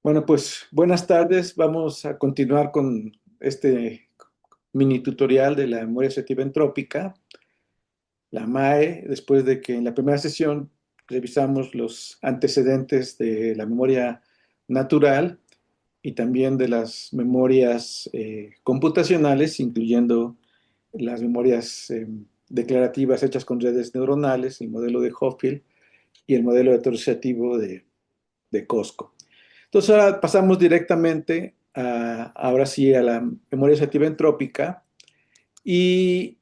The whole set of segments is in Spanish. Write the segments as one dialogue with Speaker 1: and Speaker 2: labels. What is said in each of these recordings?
Speaker 1: Bueno, pues buenas tardes. Vamos a continuar con este mini tutorial de la memoria selectiva entrópica, la MAE, después de que en la primera sesión revisamos los antecedentes de la memoria natural y también de las memorias computacionales, incluyendo las memorias declarativas hechas con redes neuronales, el modelo de Hopfield y el modelo heterosociativo de Cosco. Entonces ahora pasamos directamente ahora sí a la memoria selectiva entrópica y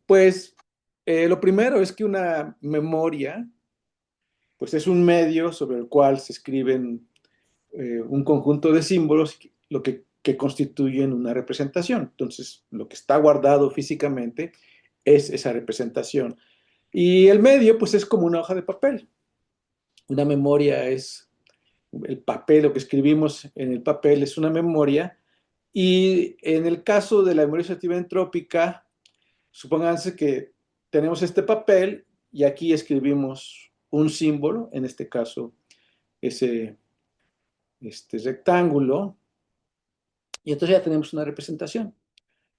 Speaker 1: pues lo primero es que una memoria pues es un medio sobre el cual se escriben un conjunto de símbolos que constituyen una representación. Entonces lo que está guardado físicamente es esa representación. Y el medio pues es como una hoja de papel. Una memoria es el papel, lo que escribimos en el papel es una memoria. Y en el caso de la memoria selectiva entrópica, supónganse que tenemos este papel y aquí escribimos un símbolo, en este caso este rectángulo, y entonces ya tenemos una representación.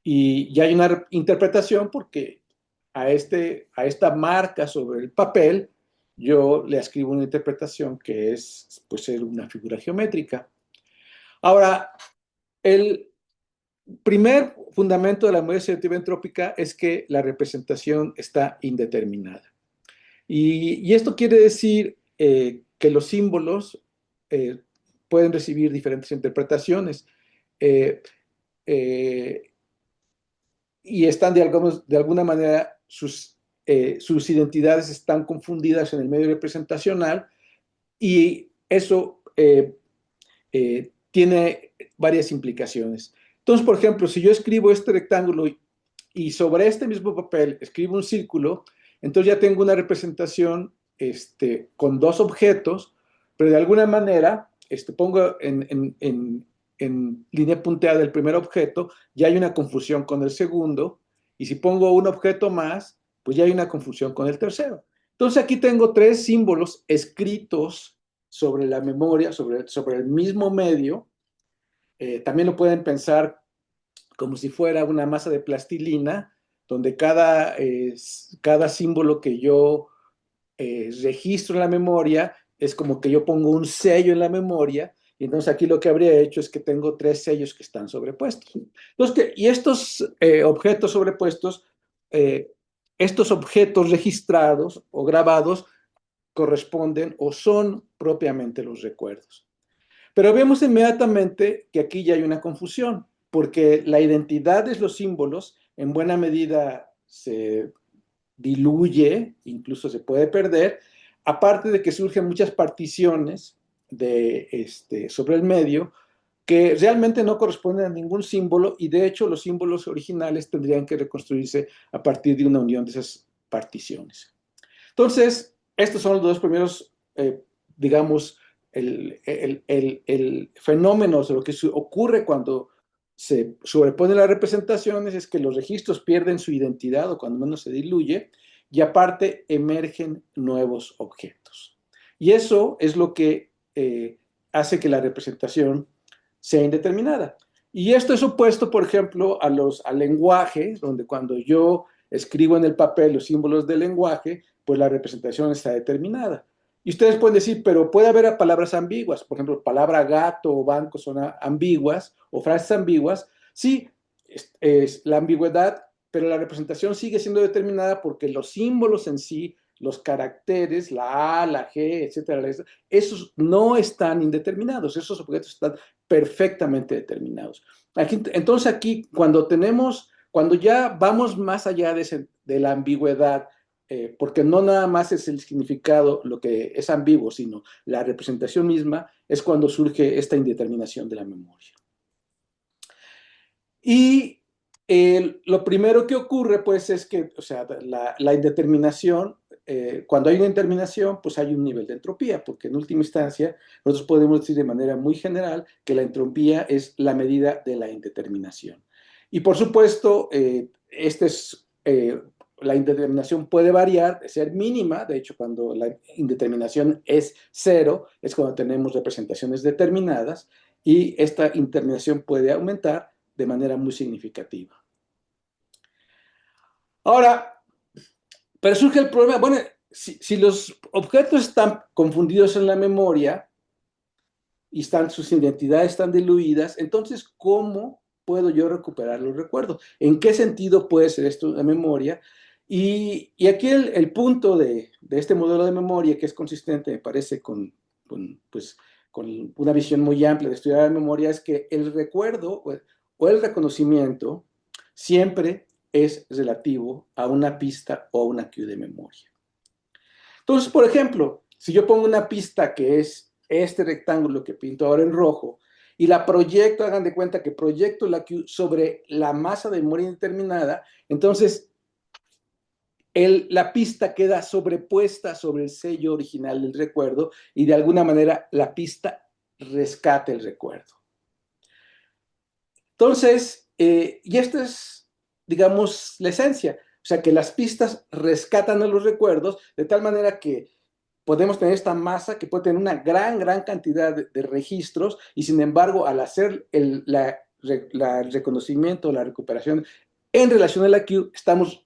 Speaker 1: Y ya hay una interpretación porque a esta marca sobre el papel yo le escribo una interpretación que es pues, ser una figura geométrica. Ahora, el primer fundamento de la memoria selectiva entrópica es que la representación está indeterminada. Y esto quiere decir que los símbolos eh, pueden recibir diferentes interpretaciones eh, eh, y están de alguna manera sus identidades están confundidas en el medio representacional y eso tiene varias implicaciones. Entonces, por ejemplo, si yo escribo este rectángulo y sobre este mismo papel escribo un círculo, entonces ya tengo una representación con dos objetos, pero de alguna manera pongo en línea punteada el primer objeto, ya hay una confusión con el segundo, y si pongo un objeto más, pues ya hay una confusión con el tercero. Entonces aquí tengo tres símbolos escritos sobre la memoria, sobre el mismo medio. También lo pueden pensar como si fuera una masa de plastilina, donde cada símbolo que yo registro en la memoria es como que yo pongo un sello en la memoria, y entonces aquí lo que habría hecho es que tengo tres sellos que están sobrepuestos. Entonces, y estos objetos sobrepuestos, eh, estos objetos registrados o grabados corresponden o son propiamente los recuerdos. Pero vemos inmediatamente que aquí ya hay una confusión, porque la identidad de los símbolos en buena medida se diluye, incluso se puede perder, aparte de que surgen muchas particiones sobre el medio que realmente no corresponden a ningún símbolo y de hecho los símbolos originales tendrían que reconstruirse a partir de una unión de esas particiones. Entonces, estos son los dos primeros, digamos, el fenómeno de lo que ocurre cuando se sobreponen las representaciones es que los registros pierden su identidad o cuando menos se diluye y aparte emergen nuevos objetos. Y eso es lo que hace que la representación sea indeterminada. Y esto es opuesto, por ejemplo, al lenguaje, donde cuando yo escribo en el papel los símbolos del lenguaje, pues la representación está determinada. Y ustedes pueden decir, pero puede haber palabras ambiguas, por ejemplo, palabra gato o banco son ambiguas o frases ambiguas. Sí, es la ambigüedad, pero la representación sigue siendo determinada porque los símbolos en sí, los caracteres, la A, la G, etcétera, esos no están indeterminados, esos objetos están perfectamente determinados. Entonces aquí, cuando ya vamos más allá de la ambigüedad, porque no nada más es el significado lo que es ambiguo, sino la representación misma, es cuando surge esta indeterminación de la memoria. Y lo primero que ocurre, pues, es que, o sea, la indeterminación, cuando hay una indeterminación, pues hay un nivel de entropía, porque en última instancia, nosotros podemos decir de manera muy general que la entropía es la medida de la indeterminación. Y por supuesto, la indeterminación puede variar, de ser mínima. De hecho, cuando la indeterminación es cero, es cuando tenemos representaciones determinadas, y esta indeterminación puede aumentar de manera muy significativa. Ahora, pero surge el problema, bueno, si los objetos están confundidos en la memoria y sus identidades están diluidas, entonces, ¿cómo puedo yo recuperar los recuerdos? ¿En qué sentido puede ser esto la memoria? Y aquí el punto de este modelo de memoria, que es consistente, me parece, pues, con una visión muy amplia de estudiar la memoria, es que el recuerdo o el reconocimiento siempre es relativo a una pista o una cue de memoria. Entonces, por ejemplo, si yo pongo una pista que es este rectángulo que pinto ahora en rojo y la proyecto, hagan de cuenta que proyecto la cue sobre la masa de memoria indeterminada, entonces la pista queda sobrepuesta sobre el sello original del recuerdo y de alguna manera la pista rescata el recuerdo. Entonces, y esta es, digamos, la esencia. O sea, que las pistas rescatan a los recuerdos de tal manera que podemos tener esta masa que puede tener una gran cantidad de registros, y sin embargo, al hacer el reconocimiento, la recuperación en relación a la queue, estamos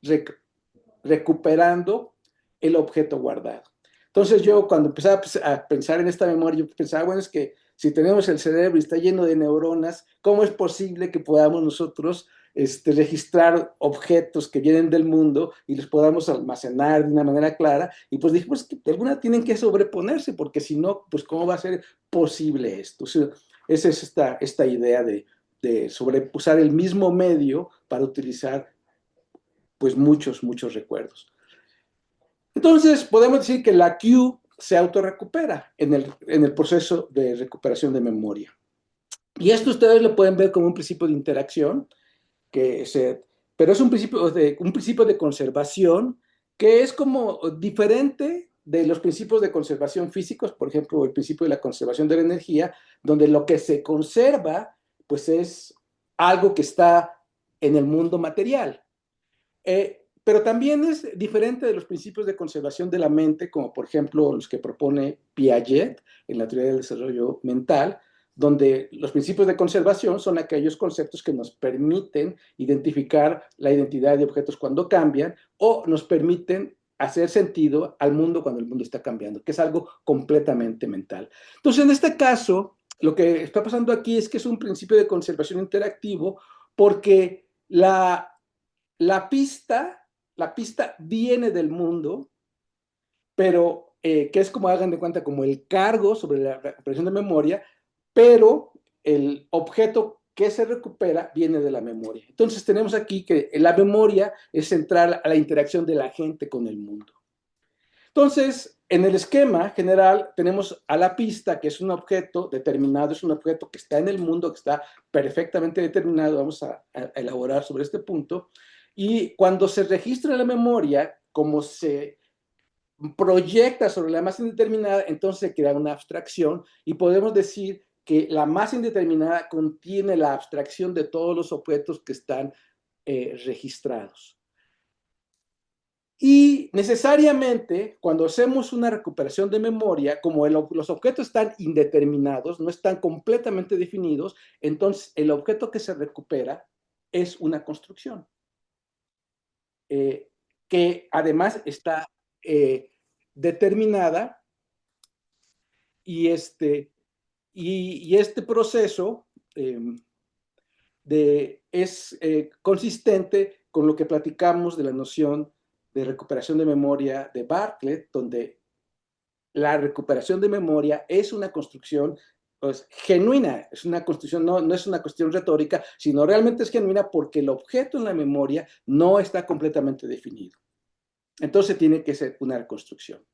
Speaker 1: recuperando el objeto guardado. Entonces yo cuando empezaba a pensar en esta memoria, yo pensaba, bueno, es que si tenemos el cerebro y está lleno de neuronas, ¿cómo es posible que podamos nosotros registrar objetos que vienen del mundo y los podamos almacenar de una manera clara? Y pues dijimos que de alguna tienen que sobreponerse, porque si no, pues ¿cómo va a ser posible esto? O sea, esa es esta idea de sobrepusar el mismo medio para utilizar pues muchos recuerdos. Entonces, podemos decir que la queue se autorrecupera en el proceso de recuperación de memoria. Y esto ustedes lo pueden ver como un principio de interacción, pero es un principio de conservación que es como diferente de los principios de conservación físicos, por ejemplo, el principio de la conservación de la energía, donde lo que se conserva, pues es algo que está en el mundo material. Pero también es diferente de los principios de conservación de la mente, como por ejemplo los que propone Piaget en la teoría del desarrollo mental, donde los principios de conservación son aquellos conceptos que nos permiten identificar la identidad de objetos cuando cambian, o nos permiten hacer sentido al mundo cuando el mundo está cambiando, que es algo completamente mental. Entonces, en este caso, lo que está pasando aquí es que es un principio de conservación interactivo, porque la pista viene del mundo, pero que es como, hagan de cuenta, como el cargo sobre la recuperación de memoria, pero el objeto que se recupera viene de la memoria. Entonces tenemos aquí que la memoria es central a la interacción de la gente con el mundo. Entonces, en el esquema general tenemos a la pista, que es un objeto determinado, es un objeto que está en el mundo, que está perfectamente determinado. Vamos a elaborar sobre este punto. Y cuando se registra en la memoria, como se proyecta sobre la masa indeterminada, entonces se crea una abstracción y podemos decir que la masa indeterminada contiene la abstracción de todos los objetos que están registrados. Y necesariamente, cuando hacemos una recuperación de memoria, como los objetos están indeterminados, no están completamente definidos, entonces el objeto que se recupera es una construcción, que además está determinada, y este proceso es consistente con lo que platicamos de la noción de recuperación de memoria de Bartlett, donde la recuperación de memoria es una construcción, pues, genuina, es una construcción, no es una cuestión retórica, sino realmente es genuina porque el objeto en la memoria no está completamente definido. Entonces tiene que ser una reconstrucción.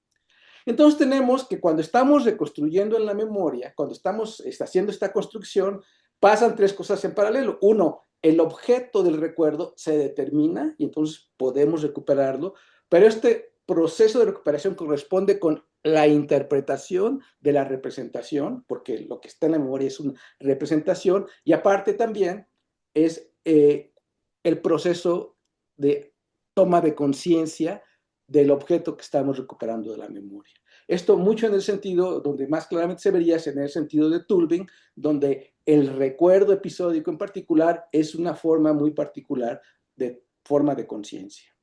Speaker 1: Entonces tenemos que cuando estamos reconstruyendo en la memoria, cuando estamos haciendo esta construcción, pasan tres cosas en paralelo. Uno, el objeto del recuerdo se determina y entonces podemos recuperarlo, pero este proceso de recuperación corresponde con la interpretación de la representación, porque lo que está en la memoria es una representación, y aparte también es el proceso de toma de conciencia del objeto que estamos recuperando de la memoria. Esto mucho en el sentido, donde más claramente se vería es en el sentido de Turing, donde el recuerdo episódico en particular es una forma muy particular de forma de conciencia.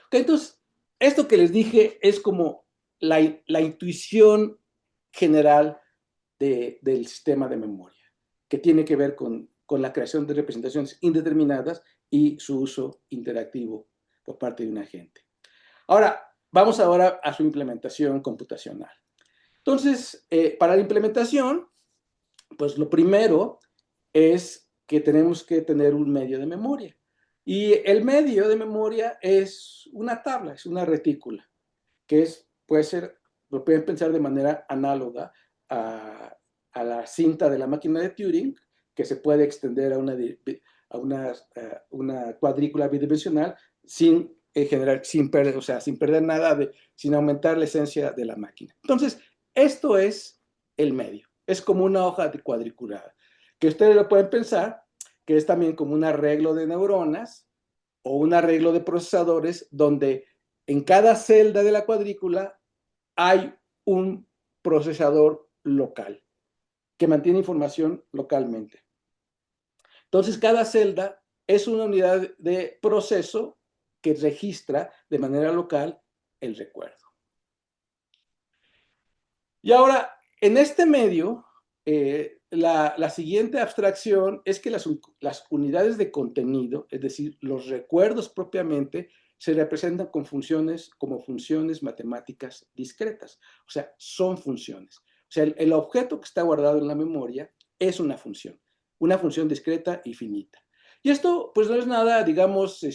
Speaker 1: Okay, entonces, esto que les dije es como la intuición general del sistema de memoria, que tiene que ver con la creación de representaciones indeterminadas y su uso interactivo por parte de un agente. Ahora, vamos ahora a su implementación computacional. Entonces, para la implementación, pues lo primero es que tenemos que tener un medio de memoria. Y el medio de memoria es una tabla, es una retícula, que puede ser, lo pueden pensar de manera análoga a la cinta de la máquina de Turing, que se puede extender a una cuadrícula bidimensional sin generar, sin perder nada, sin aumentar la esencia de la máquina. Entonces, esto es el medio. Es como una hoja cuadriculada, que ustedes lo pueden pensar que es también como un arreglo de neuronas o un arreglo de procesadores donde en cada celda de la cuadrícula hay un procesador local que mantiene información localmente. Entonces, cada celda es una unidad de proceso que registra de manera local el recuerdo. Y ahora, en este medio, la siguiente abstracción es que las unidades de contenido, es decir, los recuerdos propiamente, se representan como funciones matemáticas discretas. O sea, son funciones. O sea, el objeto que está guardado en la memoria es una función discreta y finita. Y esto, pues, no es nada, digamos,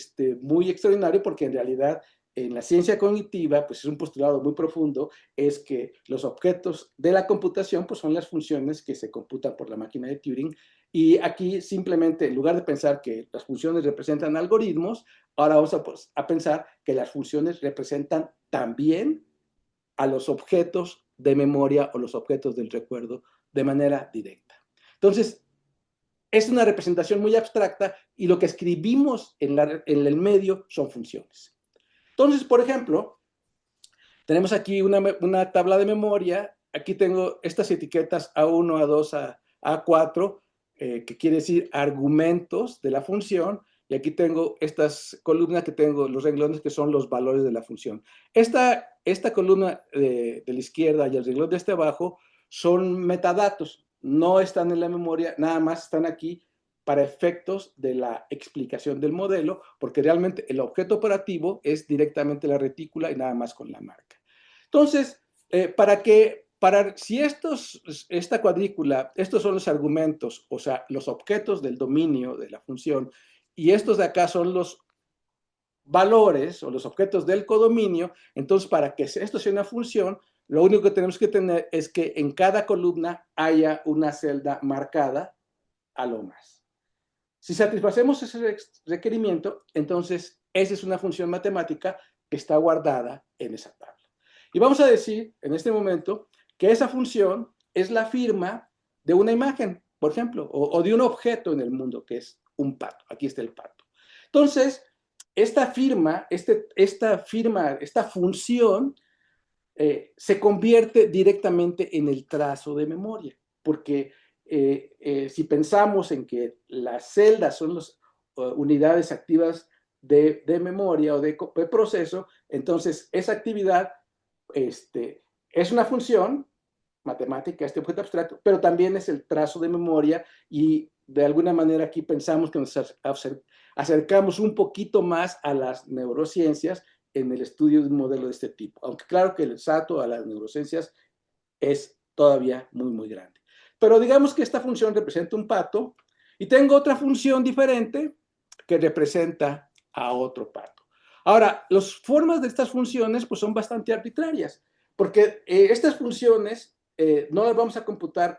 Speaker 1: muy extraordinario, porque en realidad en la ciencia cognitiva, pues es un postulado muy profundo, es que los objetos de la computación, pues son las funciones que se computan por la máquina de Turing. Y aquí simplemente, en lugar de pensar que las funciones representan algoritmos, ahora vamos a pensar que las funciones representan también a los objetos de memoria o los objetos del recuerdo de manera directa. Entonces, es una representación muy abstracta y lo que escribimos en el medio son funciones. Entonces, por ejemplo, tenemos aquí una tabla de memoria. Aquí tengo estas etiquetas A1, A2, A4, que quiere decir argumentos de la función. Y aquí tengo estas columnas que tengo, los renglones que son los valores de la función. Esta columna de la izquierda y el renglón de este abajo son metadatos. No están en la memoria, nada más están aquí para efectos de la explicación del modelo, porque realmente el objeto operativo es directamente la retícula y nada más con la marca. Entonces, si esta cuadrícula, estos son los argumentos, o sea, los objetos del dominio de la función, y estos de acá son los valores o los objetos del codominio, entonces para que esto sea una función, lo único que tenemos que tener es que en cada columna haya una celda marcada a lo más. Si satisfacemos ese requerimiento, entonces esa es una función matemática que está guardada en esa tabla. Y vamos a decir en este momento que esa función es la firma de una imagen, por ejemplo, o de un objeto en el mundo, que es un pato. Aquí está el pato. Entonces, esta función se convierte directamente en el trazo de memoria, porque si pensamos en que las celdas son las unidades activas de memoria o de proceso, entonces esa actividad es una función matemática, este objeto abstracto, pero también es el trazo de memoria, y de alguna manera aquí pensamos que nos acercamos un poquito más a las neurociencias en el estudio de un modelo de este tipo, aunque claro que el salto a las neurociencias es todavía muy, muy grande. Pero digamos que esta función representa un pato y tengo otra función diferente que representa a otro pato. Ahora, las formas de estas funciones pues son bastante arbitrarias, porque estas funciones no las vamos a computar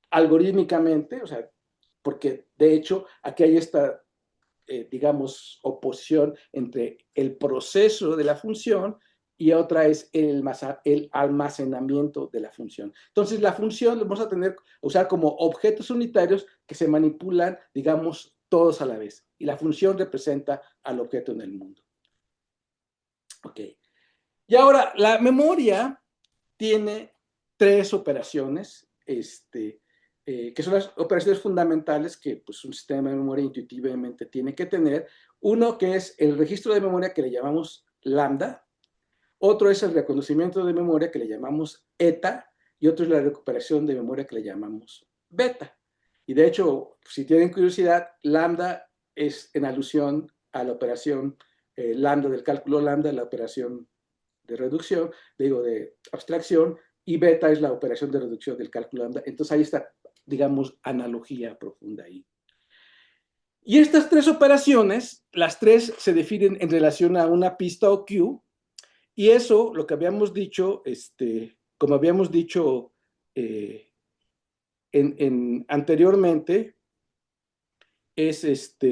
Speaker 1: algorítmicamente, o sea, porque de hecho aquí hay esta, digamos, oposición entre el proceso de la función y otra es el almacenamiento de la función. Entonces, la función la vamos a usar como objetos unitarios que se manipulan, digamos, todos a la vez. Y la función representa al objeto en el mundo. Ok. Y ahora, la memoria tiene tres operaciones, que son las operaciones fundamentales que pues, un sistema de memoria intuitivamente tiene que tener. Uno que es el registro de memoria que le llamamos lambda, otro es el reconocimiento de memoria que le llamamos eta, y otro es la recuperación de memoria que le llamamos beta. Y de hecho, si tienen curiosidad, lambda es en alusión a la operación lambda del cálculo lambda, la operación de reducción, de abstracción, y beta es la operación de reducción del cálculo lambda. Entonces ahí está, digamos, analogía profunda ahí. Y estas tres operaciones, las tres se definen en relación a una pista o Q, y eso, lo que habíamos dicho, como habíamos dicho anteriormente, es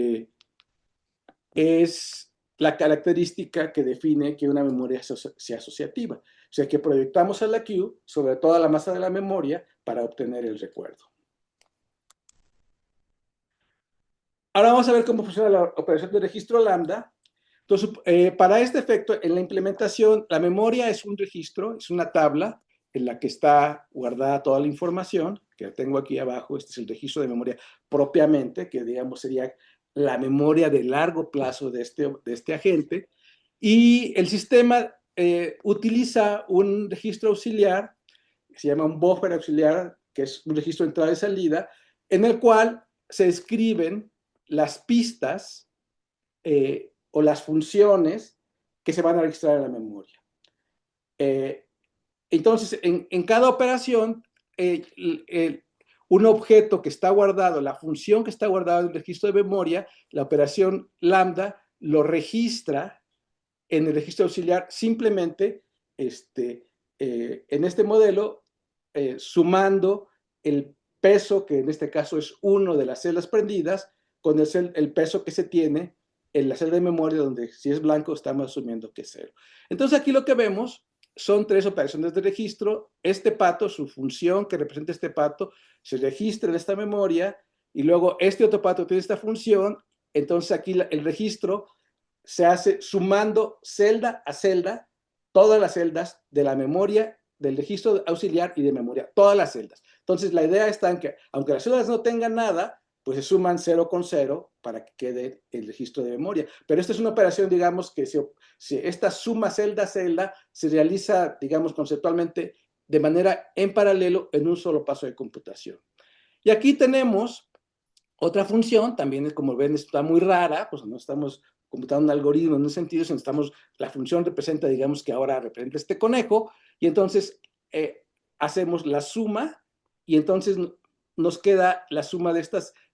Speaker 1: la característica que define que una memoria sea asociativa. O sea, que proyectamos a la Q sobre toda la masa de la memoria para obtener el recuerdo. Ahora vamos a ver cómo funciona la operación de registro lambda. Entonces, para este efecto, en la implementación, la memoria es un registro, es una tabla en la que está guardada toda la información, que tengo aquí abajo. Este es el registro de memoria propiamente, que digamos sería la memoria de largo plazo de este agente. Y el sistema utiliza un registro auxiliar, que se llama un buffer auxiliar, que es un registro de entrada y salida, en el cual se escriben las pistas o las funciones que se van a registrar en la memoria. Entonces, en cada operación, un objeto que está guardado, la función que está guardada en el registro de memoria, la operación lambda lo registra en el registro auxiliar simplemente en este modelo, sumando el peso, que en este caso es 1 de las celdas prendidas, con el peso que se tiene en la celda de memoria, donde si es blanco estamos asumiendo que es 0. Entonces aquí lo que vemos son tres operaciones de registro. Este pato, su función que representa este pato, se registra en esta memoria, y luego este otro pato tiene esta función. Entonces aquí el registro se hace sumando celda a celda todas las celdas de la memoria, del registro auxiliar y de memoria, todas las celdas. Entonces la idea está en que, aunque las celdas no tengan nada, pues se suman 0 con 0 para que quede el registro de memoria. Pero esta es una operación, digamos, que si esta suma celda a celda se realiza, digamos, conceptualmente de manera en paralelo en un solo paso de computación. Y aquí tenemos otra función, también como ven está muy rara, pues no estamos computando un algoritmo en un sentido, sino la función representa, digamos que ahora representa este conejo, y entonces hacemos la suma, y entonces nos queda la suma de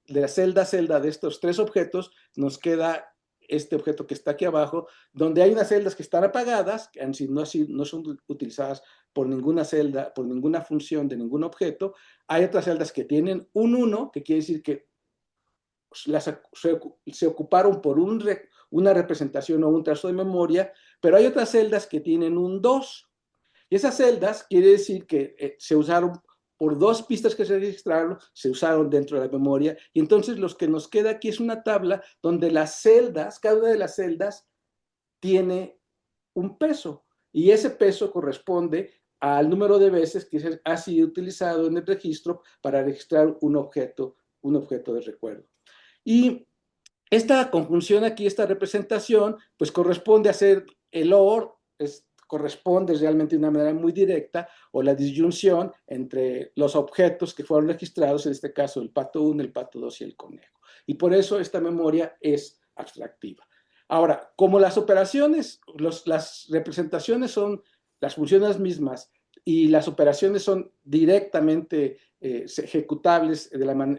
Speaker 1: la celda a celda de estos tres objetos, nos queda este objeto que está aquí abajo, donde hay unas celdas que están apagadas, que no son utilizadas por ninguna celda, por ninguna función de ningún objeto. Hay otras celdas que tienen un 1, que quiere decir que se ocuparon por una representación o un trazo de memoria, pero hay otras celdas que tienen un 2. Y esas celdas quiere decir que se usaron por dos pistas que se registraron, se usaron dentro de la memoria, y entonces lo que nos queda aquí es una tabla donde las celdas, cada una de las celdas tiene un peso, y ese peso corresponde al número de veces que ha sido utilizado en el registro para registrar un objeto de recuerdo. Y esta conjunción aquí, esta representación, pues corresponde a ser el OR, corresponde realmente de una manera muy directa, o la disyunción entre los objetos que fueron registrados, en este caso el pato 1, el pato 2 y el conejo. Y por eso esta memoria es abstractiva. Ahora, como las operaciones, las representaciones son las funciones mismas y las operaciones son directamente ejecutables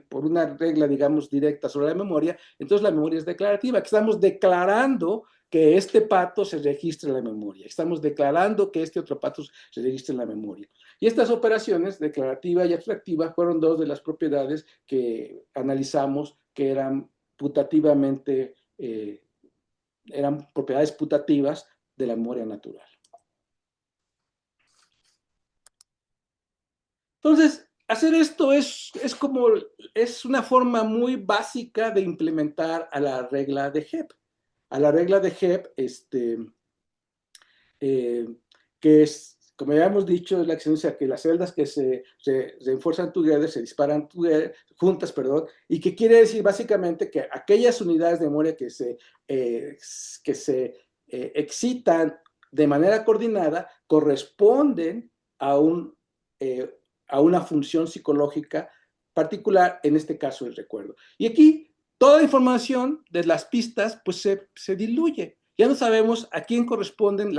Speaker 1: por una regla, digamos, directa sobre la memoria, entonces la memoria es declarativa, que estamos declarando que este pato se registra en la memoria, estamos declarando que este otro pato se registra en la memoria. Y estas operaciones, declarativa y abstractiva, fueron dos de las propiedades que analizamos que eran putativamente, eran propiedades putativas de la memoria natural. Entonces, hacer esto es una forma muy básica de implementar a la regla de Hebb. A la regla de Hebb, eh, que es, como ya hemos dicho, es la exigencia que las celdas que se reinforcen together, se disparan juntas, perdón, y que quiere decir básicamente que aquellas unidades de memoria que se excitan de manera coordinada corresponden a, a una función psicológica particular, en este caso el recuerdo. Y aquí toda la información de las pistas pues se diluye. Ya no sabemos a quién corresponden,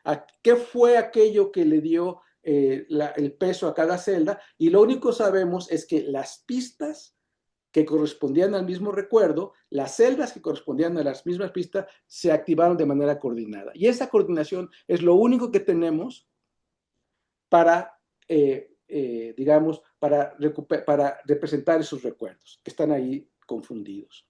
Speaker 1: a qué fue aquello que le dio el peso a cada celda, y lo único que sabemos es que las pistas que correspondían al mismo recuerdo, las celdas que correspondían a las mismas pistas, se activaron de manera coordinada. Y esa coordinación es lo único que tenemos para, digamos, para representar esos recuerdos que están ahí confundidos.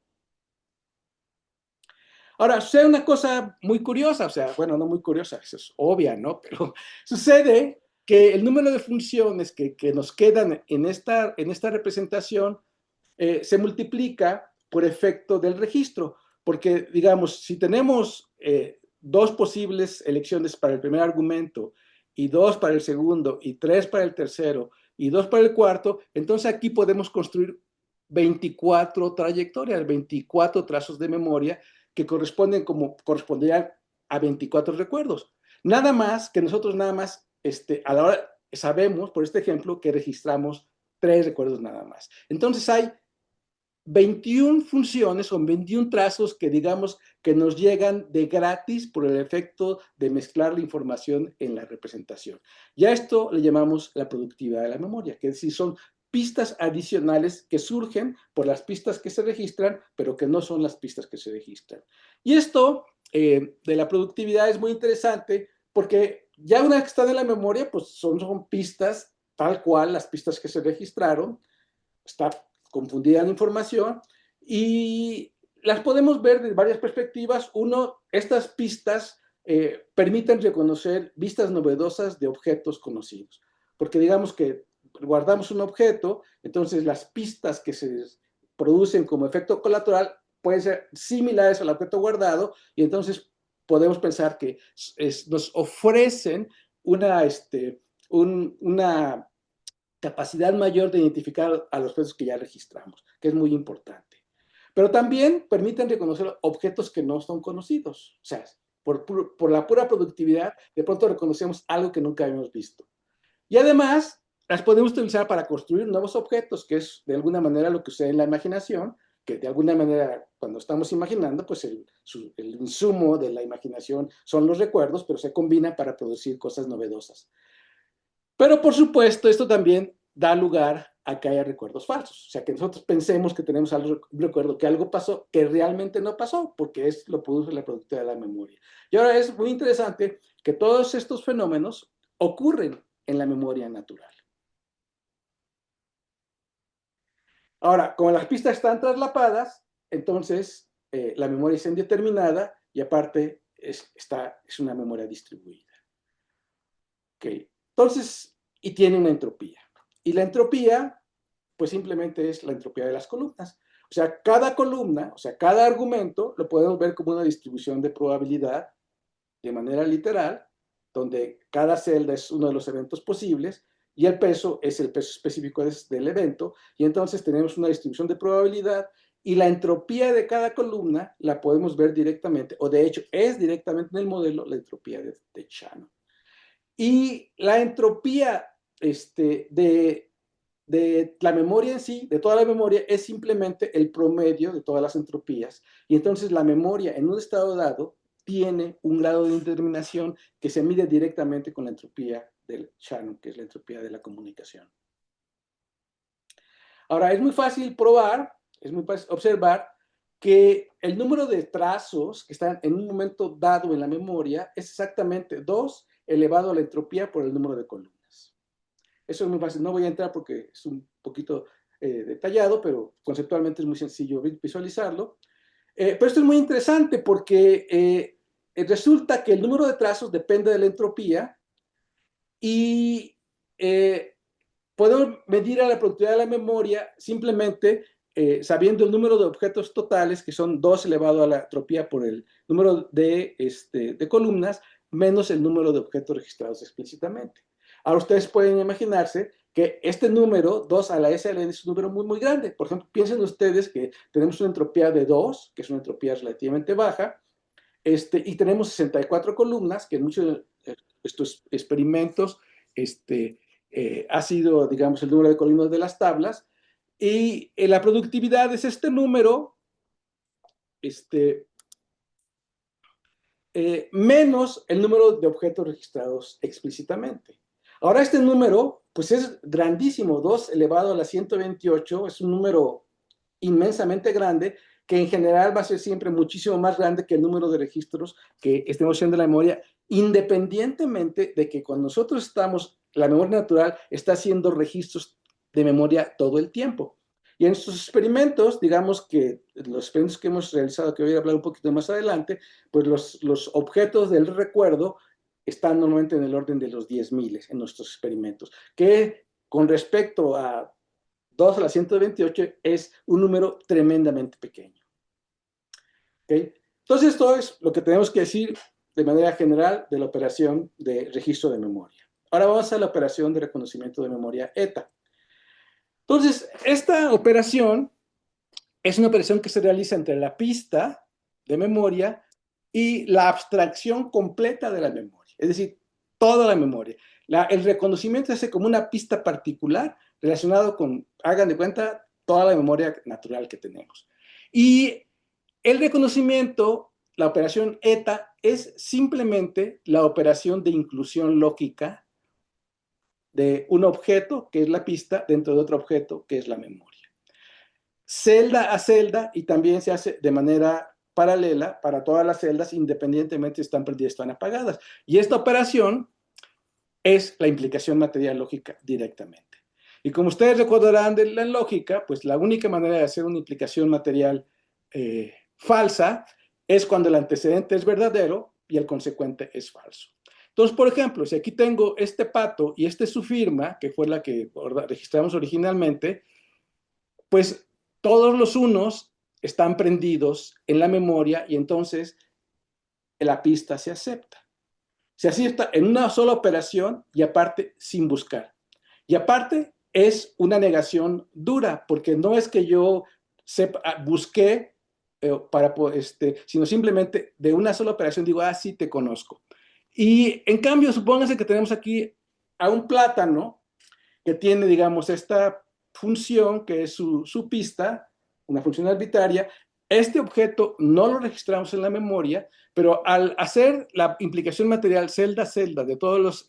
Speaker 1: Ahora, sucede una cosa muy curiosa, o sea, bueno, no muy curiosa, eso es obvia, ¿no? Pero sucede que el número de funciones que nos quedan en esta representación se multiplica por efecto del registro, porque, digamos, si tenemos dos posibles elecciones para el primer argumento, y dos para el segundo, y tres para el tercero, y dos para el cuarto, entonces aquí podemos construir 24 trayectorias, 24 trazos de memoria que corresponderían a 24 recuerdos. Nada más que nosotros a la hora sabemos, por este ejemplo, que registramos 3 recuerdos nada más. Entonces hay 21 funciones o 21 trazos que digamos que nos llegan de gratis por el efecto de mezclar la información en la representación. Y a esto le llamamos la productividad de la memoria, que es decir, son pistas adicionales que surgen por las pistas que se registran, pero que no son las pistas que se registran. Y esto de la productividad es muy interesante porque ya una vez que están en la memoria, pues son pistas tal cual las pistas que se registraron, está confundida la información y las podemos ver de varias perspectivas. Uno, estas pistas permiten reconocer vistas novedosas de objetos conocidos, porque digamos que guardamos un objeto, entonces las pistas que se producen como efecto colateral pueden ser similares al objeto guardado, y entonces podemos pensar que nos ofrecen una capacidad mayor de identificar a los objetos que ya registramos, que es muy importante. Pero también permiten reconocer objetos que no son conocidos. O sea, por la pura productividad, de pronto reconocemos algo que nunca habíamos visto. Y además, las podemos utilizar para construir nuevos objetos, que es de alguna manera lo que sucede en la imaginación, que de alguna manera, cuando estamos imaginando, pues el insumo de la imaginación son los recuerdos, pero se combina para producir cosas novedosas. Pero por supuesto, esto también da lugar a que haya recuerdos falsos. O sea, que nosotros pensemos que tenemos un recuerdo, que algo pasó, que realmente no pasó, porque lo produce la productividad de la memoria. Y ahora es muy interesante que todos estos fenómenos ocurren en la memoria natural. Ahora, como las pistas están traslapadas, entonces la memoria es indeterminada y aparte es una memoria distribuida. Okay. Entonces, y tiene una entropía. Y la entropía, pues simplemente es la entropía de las columnas. O sea, cada columna, o sea, cada argumento, lo podemos ver como una distribución de probabilidad de manera literal, donde cada celda es uno de los eventos posibles y el peso es el peso específico del evento. Y entonces tenemos una distribución de probabilidad y la entropía de cada columna la podemos ver directamente, o de hecho es directamente en el modelo la entropía de Shannon. Y la entropía de la memoria en sí, de toda la memoria, es simplemente el promedio de todas las entropías. Y entonces la memoria en un estado dado tiene un grado de indeterminación que se mide directamente con la entropía del Shannon, que es la entropía de la comunicación. Ahora, es muy fácil probar, es muy fácil observar que el número de trazos que están en un momento dado en la memoria es exactamente 2 elevado a la entropía por el número de columnas. Eso es muy fácil, no voy a entrar porque es un poquito detallado, pero conceptualmente es muy sencillo visualizarlo. Pero esto es muy interesante porque resulta que el número de trazos depende de la entropía y podemos medir a la productividad de la memoria simplemente sabiendo el número de objetos totales, que son 2 elevado a la entropía por el número de columnas, menos el número de objetos registrados explícitamente. Ahora ustedes pueden imaginarse que este número, 2 a la S a la N, es un número muy, muy grande. Por ejemplo, piensen ustedes que tenemos una entropía de 2, que es una entropía relativamente baja, y tenemos 64 columnas, que en muchos de estos experimentos ha sido, digamos, el número de columnas de las tablas, y la productividad es este número, menos el número de objetos registrados explícitamente. Ahora este número, pues es grandísimo, 2 elevado a la 128, es un número inmensamente grande, que en general va a ser siempre muchísimo más grande que el número de registros que estemos haciendo en la memoria, independientemente de que cuando nosotros estamos, la memoria natural está haciendo registros de memoria todo el tiempo. Y en estos experimentos, digamos que los experimentos que hemos realizado, que voy a hablar un poquito más adelante, pues los objetos del recuerdo están normalmente en el orden de los 10,000 en nuestros experimentos, que con respecto a 2 a la 128 es un número tremendamente pequeño. ¿Okay? Entonces, esto es lo que tenemos que decir de manera general de la operación de registro de memoria. Ahora vamos a la operación de reconocimiento de memoria ETA. Entonces, esta operación es una operación que se realiza entre la pista de memoria y la abstracción completa de la memoria, es decir, toda la memoria. El reconocimiento se hace como una pista particular relacionado con, hagan de cuenta, toda la memoria natural que tenemos. Y el reconocimiento, la operación ETA, es simplemente la operación de inclusión lógica de un objeto, que es la pista, dentro de otro objeto, que es la memoria. Celda a celda, y también se hace de manera paralela para todas las celdas, independientemente si están prendidas o están apagadas. Y esta operación es la implicación material lógica directamente. Y como ustedes recordarán de la lógica, pues la única manera de hacer una implicación material falsa es cuando el antecedente es verdadero y el consecuente es falso. Entonces, por ejemplo, si aquí tengo este pato y esta es su firma, que fue la que registramos originalmente, pues todos los unos están prendidos en la memoria y entonces la pista se acepta. Se acepta en una sola operación y aparte sin buscar. Y aparte es una negación dura, porque no es que yo busqué sino simplemente de una sola operación digo, ah, sí te conozco. Y en cambio, supónganse que tenemos aquí a un plátano que tiene, digamos, esta función que es su pista, una función arbitraria. Este objeto no lo registramos en la memoria, pero al hacer la implicación material celda a celda de todas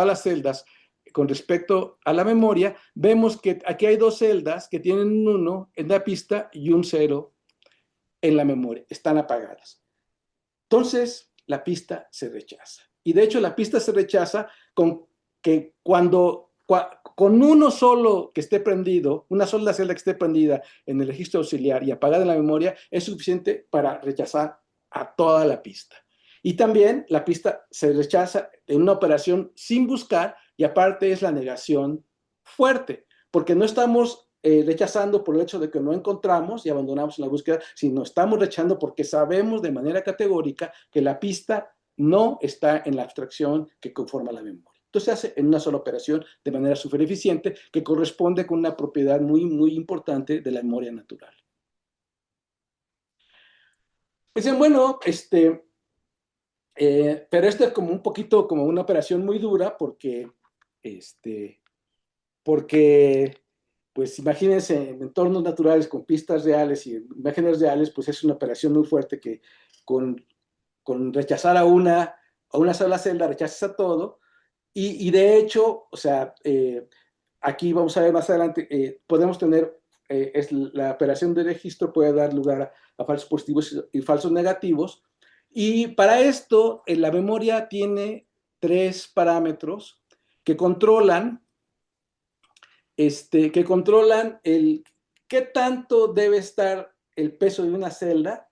Speaker 1: las celdas con respecto a la memoria, vemos que aquí hay 2 celdas que tienen un 1 en la pista y un 0 en la memoria, están apagadas. Entonces, la pista se rechaza. Y de hecho, la pista se rechaza con que con uno solo que esté prendido, una sola celda que esté prendida en el registro auxiliar y apagada en la memoria, es suficiente para rechazar a toda la pista. Y también la pista se rechaza en una operación sin buscar, y aparte es la negación fuerte, porque no estamos rechazando por el hecho de que no encontramos y abandonamos la búsqueda, sino estamos rechazando porque sabemos de manera categórica que la pista no está en la abstracción que conforma la memoria. Entonces se hace en una sola operación de manera súper eficiente que corresponde con una propiedad muy, muy importante de la memoria natural. Dicen, bueno, pero esto es como un poquito como una operación muy dura porque pues imagínense en entornos naturales con pistas reales y imágenes reales, pues es una operación muy fuerte que con, con rechazar a una sola celda rechazas a todo. Y de hecho, o sea, aquí vamos a ver más adelante, podemos tener, la operación de registro puede dar lugar a falsos positivos y falsos negativos. Y para esto, la memoria tiene 3 parámetros que controlan el qué tanto debe estar el peso de una celda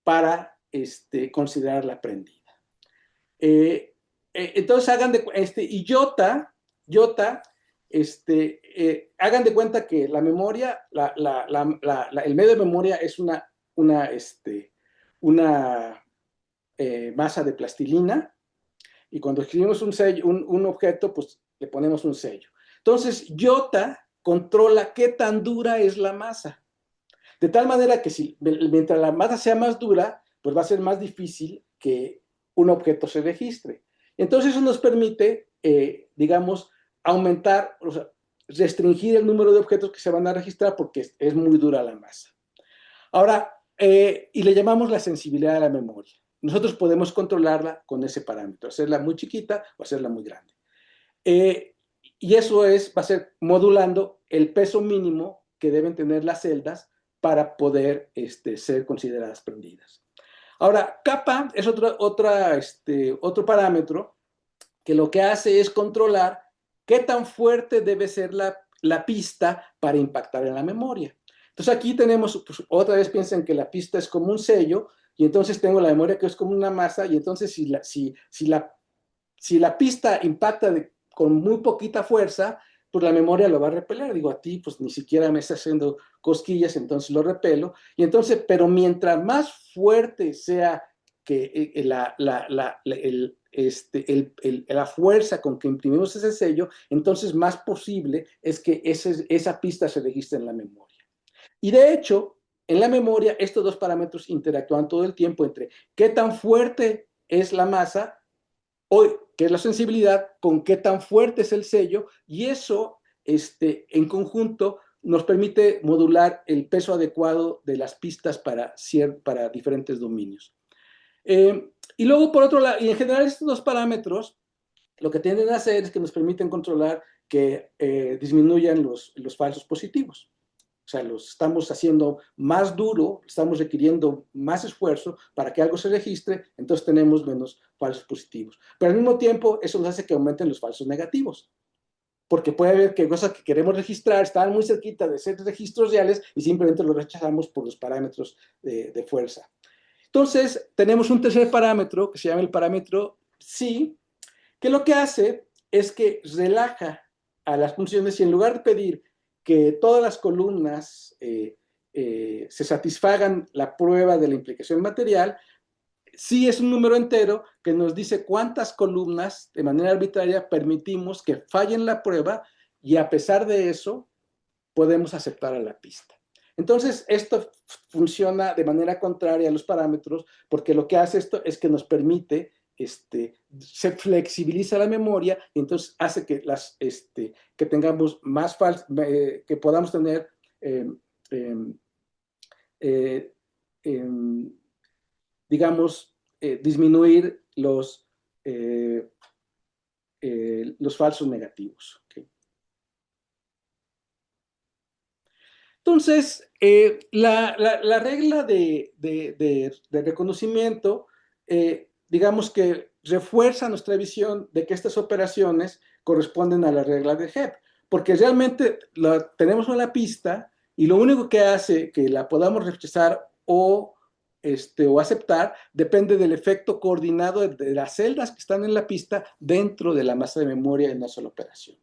Speaker 1: para considerarla prendida. Entonces hagan de iota hagan de cuenta que la memoria, el medio de memoria es una masa de plastilina, y cuando escribimos un objeto, pues le ponemos un sello. Entonces, iota controla qué tan dura es la masa. De tal manera que mientras la masa sea más dura, pues va a ser más difícil que un objeto se registre. Entonces, eso nos permite, digamos, aumentar, o sea, restringir el número de objetos que se van a registrar porque es muy dura la masa. Ahora, y le llamamos la sensibilidad de la memoria. Nosotros podemos controlarla con ese parámetro, hacerla muy chiquita o hacerla muy grande. Y eso va a ser modulando el peso mínimo que deben tener las celdas para poder ser consideradas prendidas. Ahora, kappa es otro parámetro que lo que hace es controlar qué tan fuerte debe ser la pista para impactar en la memoria. Entonces aquí tenemos, pues, otra vez piensen que la pista es como un sello, y entonces tengo la memoria que es como una masa, y entonces si la pista impacta con muy poquita fuerza, pues la memoria lo va a repeler. Digo, a ti pues ni siquiera me está haciendo cosquillas, entonces lo repelo. Y entonces, pero mientras más fuerte sea que la fuerza con que imprimimos ese sello, entonces más posible es que esa pista se registre en la memoria. Y de hecho, en la memoria, estos dos parámetros interactúan todo el tiempo entre qué tan fuerte es la masa, o qué es la sensibilidad, con qué tan fuerte es el sello, y eso en conjunto nos permite modular el peso adecuado de las pistas para diferentes dominios. Y luego, por otro lado, y en general estos dos parámetros, lo que tienden a hacer es que nos permiten controlar que disminuyan los falsos positivos. O sea, los estamos haciendo más duro, estamos requiriendo más esfuerzo para que algo se registre, entonces tenemos menos falsos positivos. Pero al mismo tiempo, eso nos hace que aumenten los falsos negativos, porque puede haber que cosas que queremos registrar están muy cerquita de ser registros reales y simplemente los rechazamos por los parámetros de fuerza. Entonces, tenemos un tercer parámetro que se llama el parámetro psi, que lo que hace es que relaja a las funciones, y en lugar de pedir que todas las columnas se satisfagan la prueba de la implicación material, sí es un número entero que nos dice cuántas columnas de manera arbitraria permitimos que fallen la prueba, y a pesar de eso podemos aceptar a la pista. Entonces, esto funciona de manera contraria a los parámetros, porque lo que hace esto es que nos permite, se flexibiliza la memoria, y entonces hace que, que tengamos más que podamos tener digamos, disminuir los falsos negativos. ¿Okay? Entonces, la regla de reconocimiento, digamos que refuerza nuestra visión de que estas operaciones corresponden a la regla de Hebb, porque realmente tenemos una pista, y lo único que hace que la podamos rechazar o aceptar depende del efecto coordinado de las celdas que están en la pista dentro de la masa de memoria en una sola operación.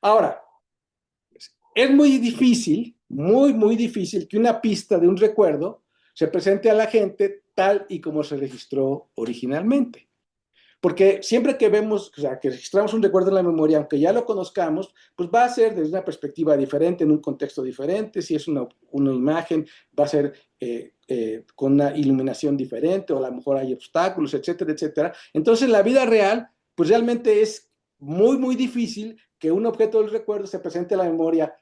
Speaker 1: Ahora, es muy difícil, muy difícil que una pista de un recuerdo se presente a la gente tal y como se registró originalmente. Porque siempre que vemos, o sea, que registramos un recuerdo en la memoria, aunque ya lo conozcamos, pues va a ser desde una perspectiva diferente, en un contexto diferente. Si es una imagen, va a ser con una iluminación diferente, o a lo mejor hay obstáculos, etcétera, etcétera. Entonces, en la vida real, pues realmente es muy difícil que un objeto del recuerdo se presente a la memoria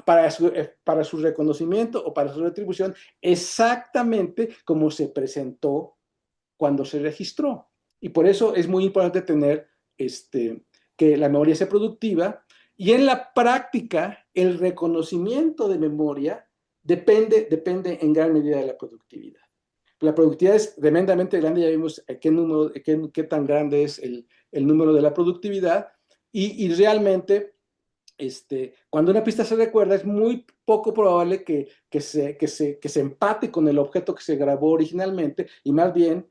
Speaker 1: para su reconocimiento o para su retribución exactamente como se presentó cuando se registró. Y por eso es muy importante tener que la memoria sea productiva, y en la práctica el reconocimiento de memoria depende en gran medida de la productividad. La productividad es tremendamente grande, ya vimos qué tan grande es el número de la productividad, y realmente cuando una pista se recuerda, es muy poco probable que se empate con el objeto que se grabó originalmente, y más bien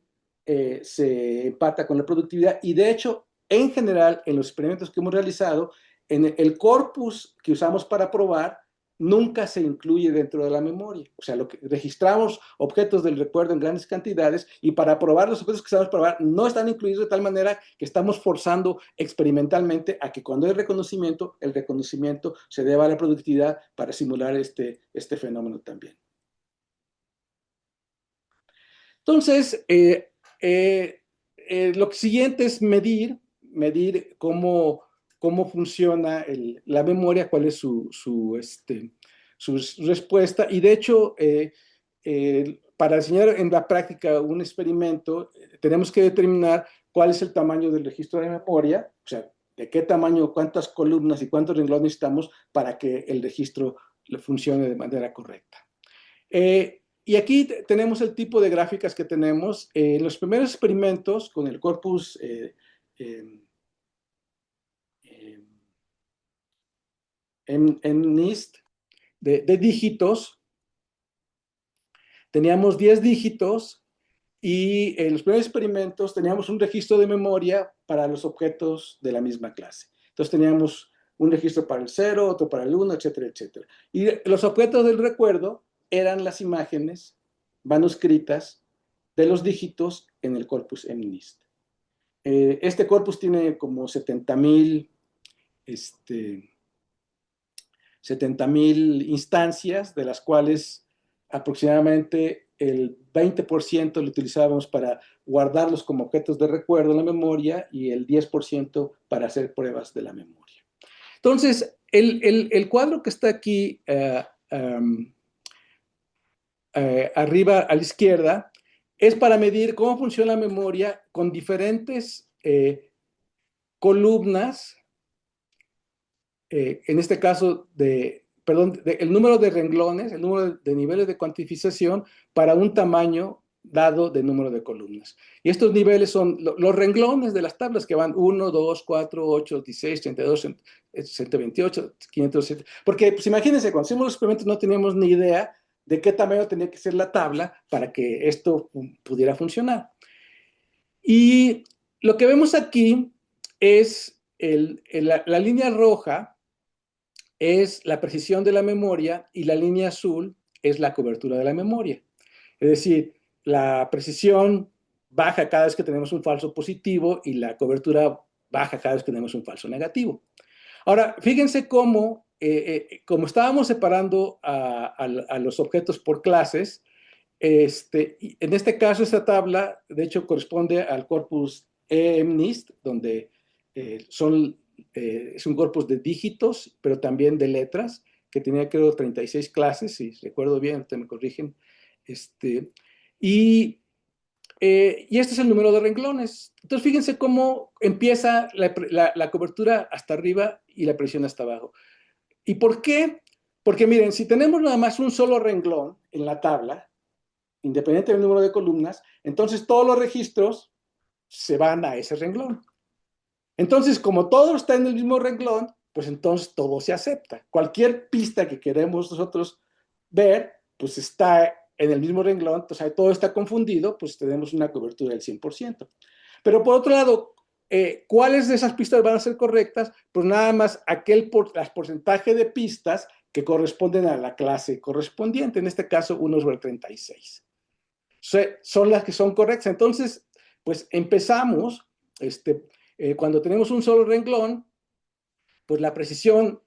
Speaker 1: se empata con la productividad y de hecho, en general, en los experimentos que hemos realizado, en el corpus que usamos para probar, nunca se incluye dentro de la memoria. O sea, lo que registramos objetos del recuerdo en grandes cantidades y para probar los objetos que estamos probar no están incluidos de tal manera que estamos forzando experimentalmente a que cuando hay reconocimiento, el reconocimiento se deba a la productividad para simular este fenómeno también. Entonces, lo siguiente es medir cómo funciona la memoria, cuál es su respuesta. Y de hecho, para diseñar en la práctica un experimento, tenemos que determinar cuál es el tamaño del registro de memoria, o sea, de qué tamaño, cuántas columnas y cuántos renglones necesitamos para que el registro funcione de manera correcta. Y aquí tenemos el tipo de gráficas que tenemos. En los primeros experimentos con el corpus en NIST de dígitos, teníamos 10 dígitos y en los primeros experimentos teníamos un registro de memoria para los objetos de la misma clase. Entonces teníamos un registro para el 0, otro para el 1, etcétera, etcétera. Y los objetos del recuerdo eran las imágenes manuscritas de los dígitos en el corpus MNIST. Este corpus tiene como 70,000 instancias, de las cuales aproximadamente el 20% lo utilizábamos para guardarlos como objetos de recuerdo en la memoria y el 10% para hacer pruebas de la memoria. Entonces, el cuadro que está aquí arriba a la izquierda es para medir cómo funciona la memoria con diferentes columnas, en este caso el número de renglones, el número de niveles de cuantificación para un tamaño dado de número de columnas. Y estos niveles son los renglones de las tablas que van 1, 2, 4, 8, 16, 32, 128, 500, porque pues imagínense, cuando hicimos los experimentos no teníamos ni idea de qué tamaño tenía que ser la tabla para que esto pudiera funcionar. Y lo que vemos aquí es la línea roja es la precisión de la memoria y la línea azul es la cobertura de la memoria. Es decir, la precisión baja cada vez que tenemos un falso positivo y la cobertura baja cada vez que tenemos un falso negativo. Ahora, fíjense cómo, como estábamos separando a los objetos por clases, en este caso esta tabla, de hecho, corresponde al corpus MNIST, donde es un corpus de dígitos, pero también de letras, que tenía creo 36 clases, si recuerdo bien, ustedes me corrigen. Y este es el número de renglones. Entonces, fíjense cómo empieza la cobertura hasta arriba y la presión hasta abajo. ¿Y por qué? Porque miren, si tenemos nada más un solo renglón en la tabla, independiente del número de columnas, entonces todos los registros se van a ese renglón. Entonces, como todo está en el mismo renglón, pues entonces todo se acepta. Cualquier pista que queremos nosotros ver, pues está en el mismo renglón, entonces todo está confundido, pues tenemos una cobertura del 100%. Pero por otro lado, ¿cuáles de esas pistas van a ser correctas? Pues nada más las porcentaje de pistas que corresponden a la clase correspondiente, en este caso 1 sobre 36. Son las que son correctas. Entonces, pues empezamos, cuando tenemos un solo renglón, pues la precisión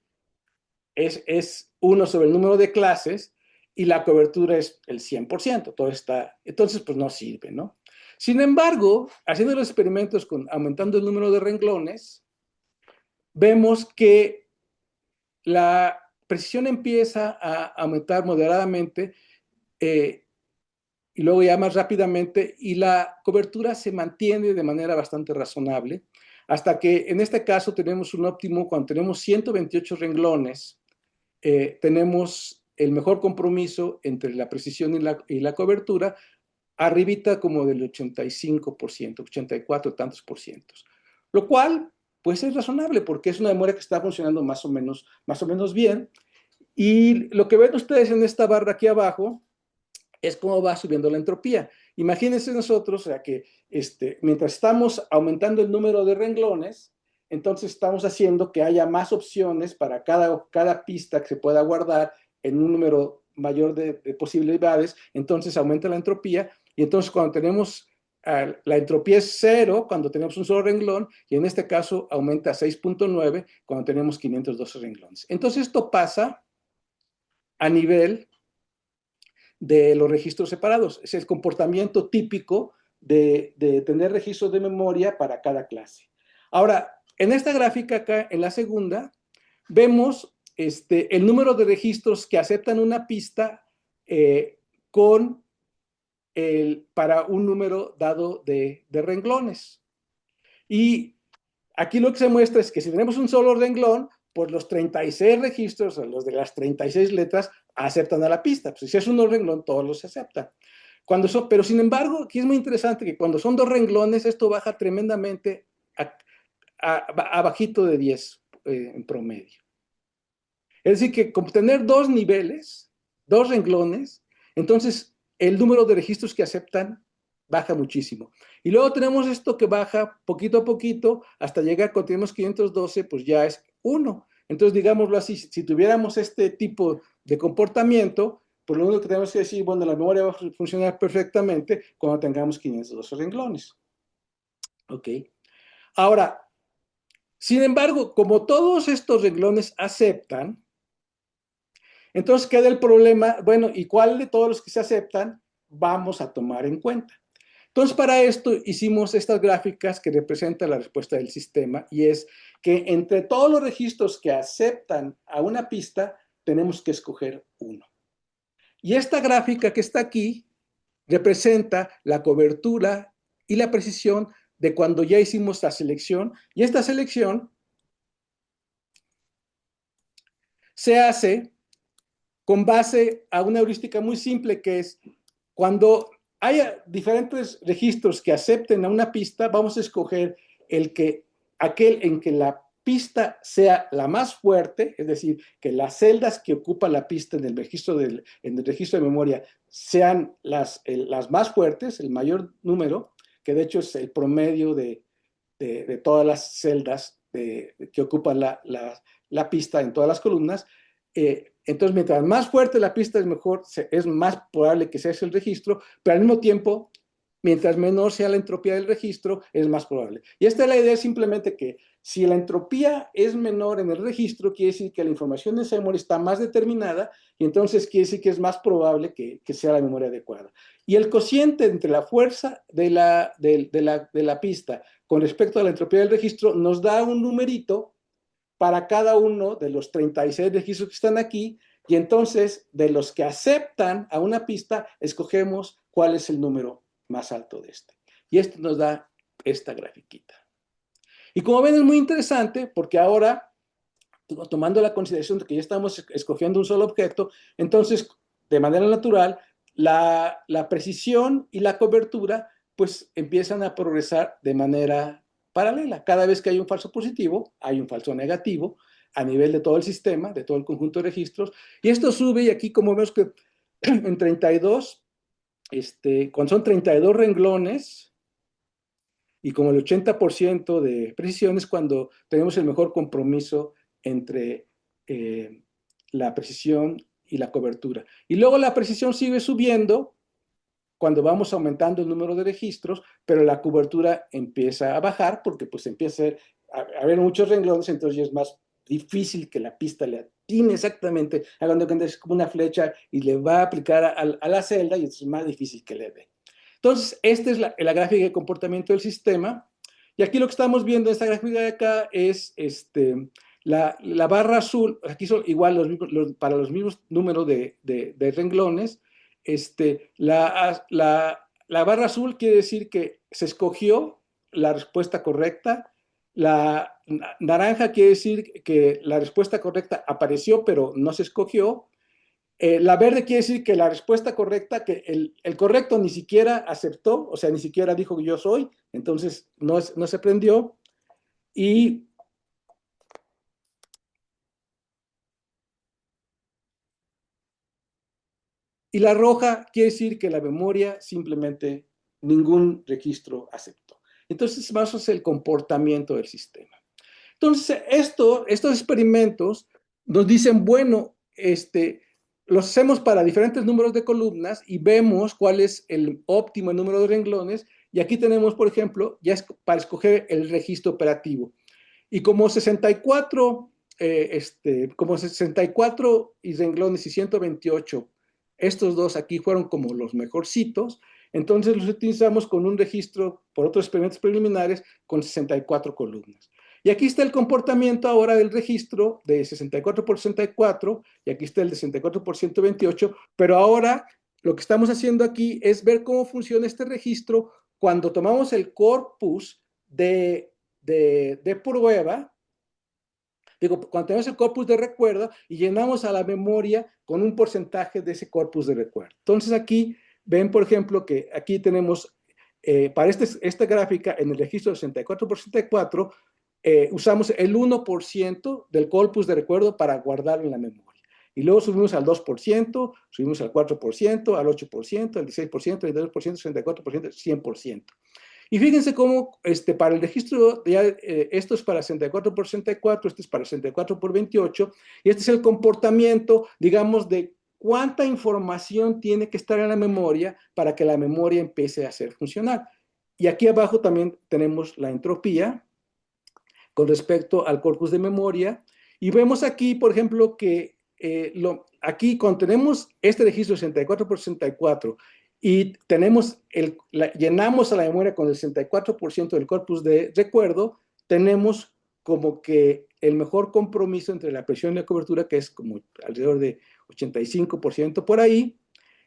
Speaker 1: es 1 sobre el número de clases y la cobertura es el 100%. Todo está, entonces, pues no sirve, ¿no? Sin embargo, haciendo los experimentos aumentando el número de renglones, vemos que la precisión empieza a aumentar moderadamente y luego ya más rápidamente, y la cobertura se mantiene de manera bastante razonable, hasta que en este caso tenemos un óptimo, cuando tenemos 128 renglones, tenemos el mejor compromiso entre la precisión y la cobertura, arribita como del 85%, 84 tantos por cientos, lo cual pues es razonable porque es una memoria que está funcionando más o menos bien. Y lo que ven ustedes en esta barra aquí abajo es cómo va subiendo la entropía. imagínense nosotros, o sea, que mientras estamos aumentando el número de renglones, entonces estamos haciendo que haya más opciones para cada pista que se pueda guardar en un número mayor de posibilidades, entonces aumenta la entropía, y entonces cuando tenemos la entropía es 0 cuando tenemos un solo renglón, y en este caso aumenta a 6.9 cuando tenemos 512 renglones. Entonces esto pasa a nivel de los registros separados. Es el comportamiento típico de tener registros de memoria para cada clase. Ahora, en esta gráfica acá, en la segunda, vemos el número de registros que aceptan una pista con para un número dado de renglones. Y aquí lo que se muestra es que si tenemos un solo renglón, pues los 36 registros, o los de las 36 letras, aceptan a la pista. Pues si es un renglón, todos los aceptan. Pero sin embargo, aquí es muy interesante que cuando son 2 renglones, esto baja tremendamente a bajito de 10 en promedio. Es decir, que como tener 2 niveles, 2 renglones, entonces el número de registros que aceptan baja muchísimo. Y luego tenemos esto que baja poquito a poquito hasta llegar cuando tenemos 512, pues ya es 1. Entonces, digámoslo así, si tuviéramos este tipo de comportamiento, pues lo único que tenemos que decir, bueno, la memoria va a funcionar perfectamente cuando tengamos 512 renglones. ¿Ok? Ahora, sin embargo, como todos estos renglones aceptan, entonces queda el problema, bueno, ¿y cuál de todos los que se aceptan vamos a tomar en cuenta? Entonces, para esto hicimos estas gráficas que representan la respuesta del sistema, y es que entre todos los registros que aceptan a una pista, tenemos que escoger uno. Y esta gráfica que está aquí representa la cobertura y la precisión de cuando ya hicimos la selección, y esta selección se hace con base a una heurística muy simple, que es cuando haya diferentes registros que acepten a una pista, vamos a escoger aquel en que la pista sea la más fuerte, es decir, que las celdas que ocupa la pista en el registro de memoria sean las más fuertes, el mayor número, que de hecho es el promedio de todas las celdas que ocupan la pista en todas las columnas. Entonces, mientras más fuerte la pista es mejor, es más probable que sea ese el registro, pero al mismo tiempo, mientras menor sea la entropía del registro, es más probable. Y esta es la idea, simplemente que si la entropía es menor en el registro, quiere decir que la información de esa memoria está más determinada, y entonces quiere decir que es más probable que sea la memoria adecuada. Y el cociente entre la fuerza de la pista con respecto a la entropía del registro nos da un numerito para cada uno de los 36 registros que están aquí, y entonces de los que aceptan a una pista, escogemos cuál es el número más alto de este. Y esto nos da esta grafiquita. Y como ven, es muy interesante porque ahora, tomando la consideración de que ya estamos escogiendo un solo objeto, entonces, de manera natural, la precisión y la cobertura pues empiezan a progresar de manera paralela. Cada vez que hay un falso positivo, hay un falso negativo a nivel de todo el sistema, de todo el conjunto de registros, y esto sube, y aquí como vemos que en 32, cuando son 32 renglones, y como el 80% de precisión es cuando tenemos el mejor compromiso entre la precisión y la cobertura. Y luego la precisión sigue subiendo cuando vamos aumentando el número de registros, pero la cobertura empieza a bajar porque pues empieza a haber muchos renglones, entonces ya es más difícil que la pista le atine exactamente, hagan de cuenta es como una flecha y le va a aplicar a la celda, y es más difícil que le dé. Entonces, esta es la gráfica de comportamiento del sistema, y aquí lo que estamos viendo en esta gráfica de acá es la barra azul. Aquí son igual para los mismos números de renglones. La barra azul quiere decir que se escogió la respuesta correcta. La naranja quiere decir que la respuesta correcta apareció, pero no se escogió. La verde quiere decir que la respuesta correcta, que el correcto ni siquiera aceptó, o sea, ni siquiera dijo que yo soy, entonces no se prendió. Y la roja quiere decir que la memoria simplemente ningún registro aceptó. Entonces, más es el comportamiento del sistema. Entonces, estos experimentos nos dicen, bueno, los hacemos para diferentes números de columnas y vemos cuál es el óptimo número de renglones. Y aquí tenemos, por ejemplo, ya es para escoger el registro operativo. Y como 64, como 64 y renglones y 128, estos dos aquí fueron como los mejorcitos, entonces los utilizamos con un registro, por otros experimentos preliminares, con 64 columnas. Y aquí está el comportamiento ahora del registro de 64 por 64, y aquí está el de 64 por 128, pero ahora lo que estamos haciendo aquí es ver cómo funciona este registro cuando tomamos el corpus de prueba, digo, cuando tenemos el corpus de recuerdo y llenamos a la memoria con un porcentaje de ese corpus de recuerdo. Entonces aquí ven, por ejemplo, que aquí tenemos, para esta gráfica, en el registro 64 por 64, usamos el 1% del corpus de recuerdo para guardarlo en la memoria. Y luego subimos al 2%, subimos al 4%, al 8%, al 16%, al 22%, 64%, 100%. Y fíjense cómo para el registro, ya, esto es para 64 por 64, este es para 64 por 28, y este es el comportamiento, digamos, de cuánta información tiene que estar en la memoria para que la memoria empiece a ser funcional. Y aquí abajo también tenemos la entropía con respecto al corpus de memoria, y vemos aquí, por ejemplo, que aquí cuando tenemos este registro 64 por 64 y llenamos a la memoria con el 64% del corpus de recuerdo, tenemos como que el mejor compromiso entre la presión y la cobertura, que es como alrededor de 85% por ahí,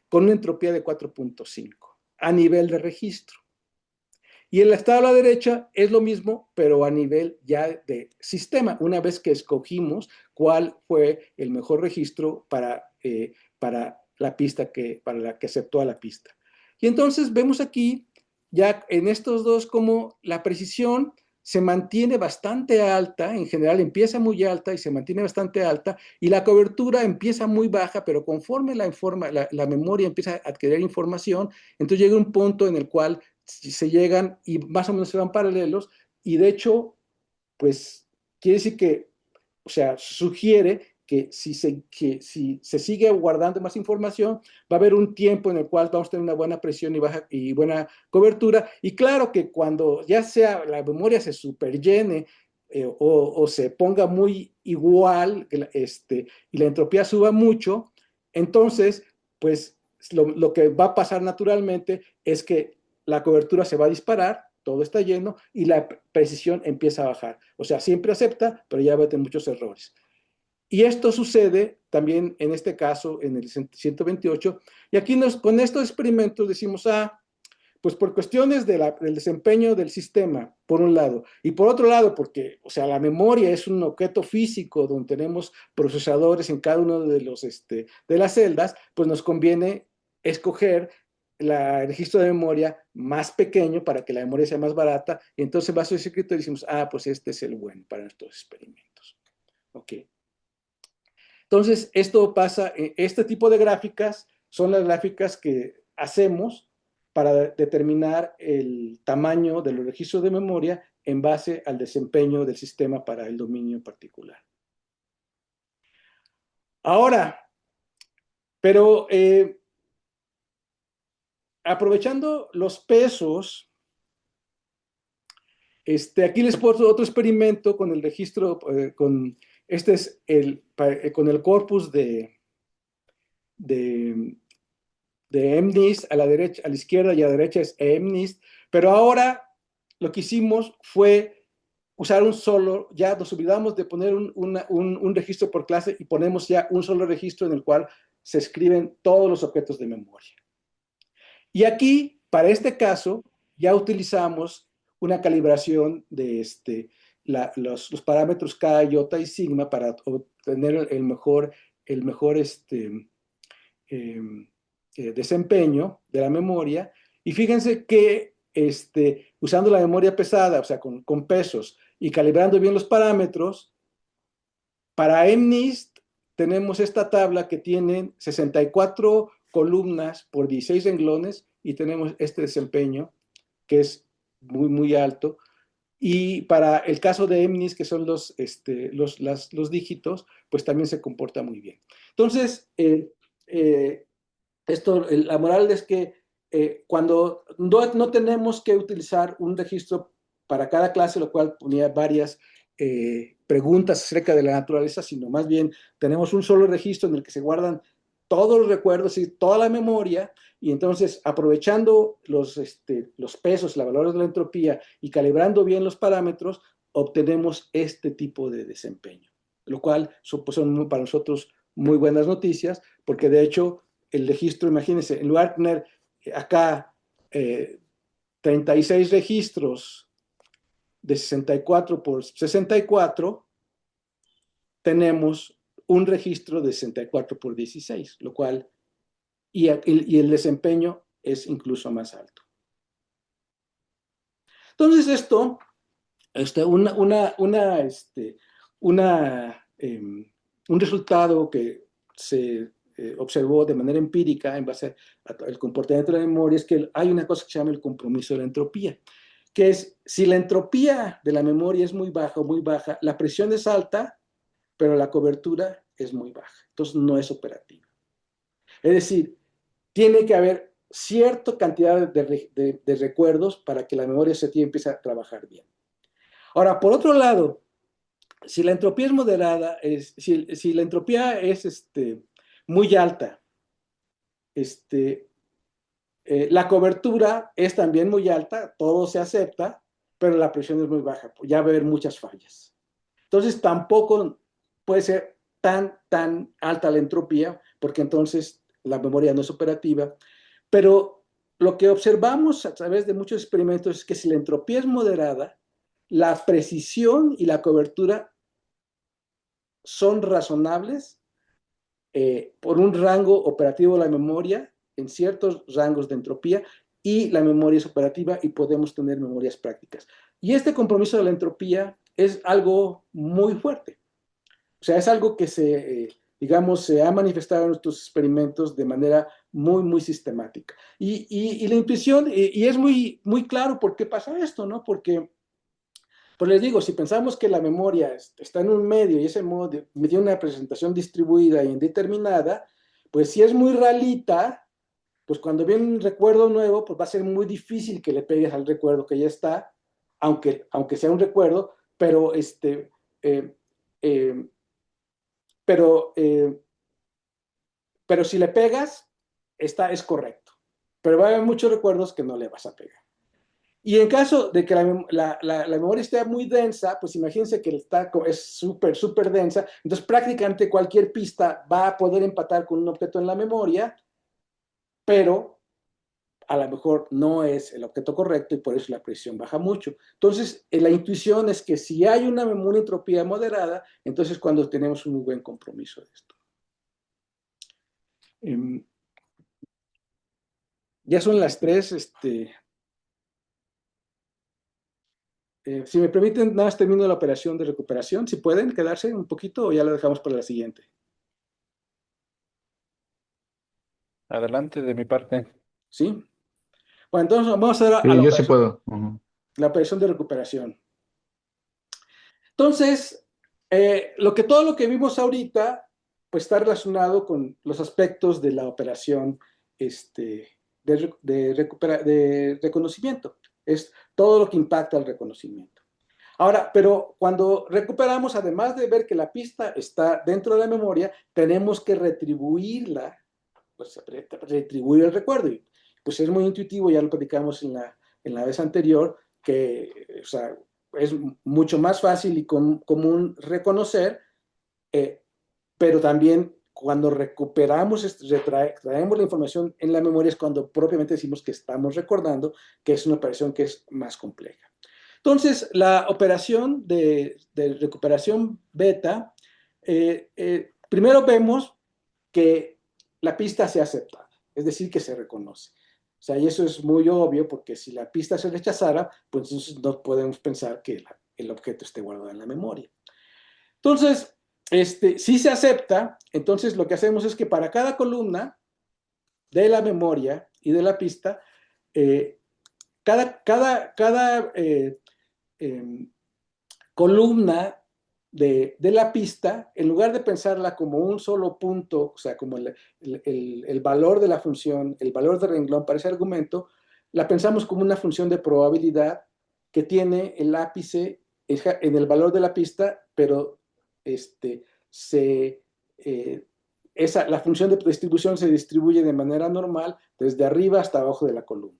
Speaker 1: con una entropía de 4.5 a nivel de registro. Y en la tabla derecha es lo mismo, pero a nivel ya de sistema, una vez que escogimos cuál fue el mejor registro para la pista para la que aceptó a la pista. Y entonces vemos aquí, ya en estos dos, como la precisión se mantiene bastante alta, en general empieza muy alta y se mantiene bastante alta, y la cobertura empieza muy baja, pero conforme la memoria empieza a adquirir información, entonces llega un punto en el cual se llegan y más o menos se van paralelos, y de hecho, pues quiere decir que, o sea, sugiere que si se sigue guardando más información, va a haber un tiempo en el cual vamos a tener una buena presión y buena cobertura, y claro que cuando ya sea la memoria se superllene o se ponga muy igual y la entropía suba mucho, entonces, pues lo que va a pasar naturalmente es que la cobertura se va a disparar, todo está lleno y la precisión empieza a bajar. O sea, siempre acepta, pero ya va a tener muchos errores. Y esto sucede también en este caso, en el 128, y aquí con estos experimentos decimos, pues por cuestiones del desempeño del sistema, por un lado, y por otro lado, porque, o sea, la memoria es un objeto físico donde tenemos procesadores en cada uno de las celdas, pues nos conviene escoger el registro de memoria más pequeño para que la memoria sea más barata, y entonces bajo ese criterio decimos, pues este es el bueno para estos experimentos. Ok. Entonces, esto pasa, este tipo de gráficas son las gráficas que hacemos para determinar el tamaño de los registros de memoria en base al desempeño del sistema para el dominio particular. Ahora, pero aprovechando los pesos, aquí les pongo otro experimento con el registro, este es con el corpus de MNIST a la derecha, a la izquierda y a la derecha es MNIST, pero ahora lo que hicimos fue usar un solo, ya nos olvidamos de poner un registro por clase y ponemos ya un solo registro en el cual se escriben todos los objetos de memoria. Y aquí, para este caso, ya utilizamos una calibración de los parámetros K, iota y sigma para obtener el mejor desempeño de la memoria. Y fíjense que usando la memoria pesada, o sea, con pesos y calibrando bien los parámetros, para MNIST tenemos esta tabla que tiene 64 columnas por 16 renglones y tenemos este desempeño que es muy, muy alto. Y para el caso de MNIS, que son los dígitos, pues también se comporta muy bien. Entonces, la moral es que cuando no tenemos que utilizar un registro para cada clase, lo cual ponía varias preguntas acerca de la naturaleza, sino más bien tenemos un solo registro en el que se guardan todos los recuerdos y toda la memoria, y entonces aprovechando los pesos, los valores de la entropía y calibrando bien los parámetros, obtenemos este tipo de desempeño, lo cual pues, son para nosotros muy buenas noticias, porque de hecho el registro, imagínense, en lugar de tener acá 36 registros de 64 por 64, tenemos un registro de 64 por 16, lo cual, y el desempeño es incluso más alto. Entonces esto, un resultado que se observó de manera empírica en base al comportamiento de la memoria es que hay una cosa que se llama el compromiso de la entropía, que es si la entropía de la memoria es muy baja o muy baja, la presión es alta, pero la cobertura es muy baja. Entonces no es operativa. Es decir, tiene que haber cierta cantidad de recuerdos para que la memoria se empiece a trabajar bien. Ahora, por otro lado, si la entropía es moderada, si la entropía es muy alta, la cobertura es también muy alta, todo se acepta, pero la presión es muy baja, ya va a haber muchas fallas. Entonces tampoco puede ser tan alta la entropía, porque entonces la memoria no es operativa, pero lo que observamos a través de muchos experimentos es que si la entropía es moderada, la precisión y la cobertura son razonables por un rango operativo de la memoria en ciertos rangos de entropía, y la memoria es operativa y podemos tener memorias prácticas. Y este compromiso de la entropía es algo muy fuerte. O sea, es algo que digamos, se ha manifestado en nuestros experimentos de manera muy, muy sistemática. Y la intuición, y es muy, muy claro por qué pasa esto, ¿no? Porque, pues les digo, si pensamos que la memoria está en un medio y ese medio tiene una presentación distribuida e indeterminada, pues si es muy ralita, pues cuando viene un recuerdo nuevo, pues va a ser muy difícil que le pegues al recuerdo que ya está, aunque sea un recuerdo, pero eh, eh, pero, eh, pero si le pegas, es correcto. Pero va a haber muchos recuerdos que no le vas a pegar. Y en caso de que la memoria esté muy densa, pues imagínense que es súper, súper densa, entonces prácticamente cualquier pista va a poder empatar con un objeto en la memoria, pero a lo mejor no es el objeto correcto y por eso la presión baja mucho. Entonces, la intuición es que si hay una memoria entropía moderada, entonces cuando tenemos un muy buen compromiso de esto. Ya son las 3. Si me permiten, nada más termino la operación de recuperación. Si pueden quedarse un poquito o ya la dejamos para la siguiente.
Speaker 2: Adelante de mi parte.
Speaker 1: ¿Sí? Bueno, entonces vamos a dar a
Speaker 2: Sí, yo sí puedo. Ujú.
Speaker 1: la operación de recuperación. Entonces, todo lo que vimos ahorita, pues está relacionado con los aspectos de la operación de reconocimiento. Es todo lo que impacta al reconocimiento. Ahora, pero cuando recuperamos, además de ver que la pista está dentro de la memoria, tenemos que retribuirla, pues retribuir el recuerdo. Y pues es muy intuitivo, ya lo platicamos en la vez anterior, que o sea, es mucho más fácil y común reconocer, eh, pero también cuando recuperamos, traemos la información en la memoria es cuando propiamente decimos que estamos recordando, que es una operación que es más compleja. Entonces, la operación de recuperación beta, primero vemos que la pista sea aceptada, es decir, que se reconoce. O sea, y eso es muy obvio porque si la pista se rechazara, pues entonces no podemos pensar que el objeto esté guardado en la memoria. Entonces, si se acepta, entonces lo que hacemos es que para cada columna de la memoria y de la pista, eh, cada em, columna de la pista, en lugar de pensarla como un solo punto, o sea, como el valor de la función, el valor de renglón para ese argumento, la pensamos como una función de probabilidad que tiene el ápice en el valor de la pista, pero se, eh, la función de distribución se distribuye de manera normal desde arriba hasta abajo de la columna.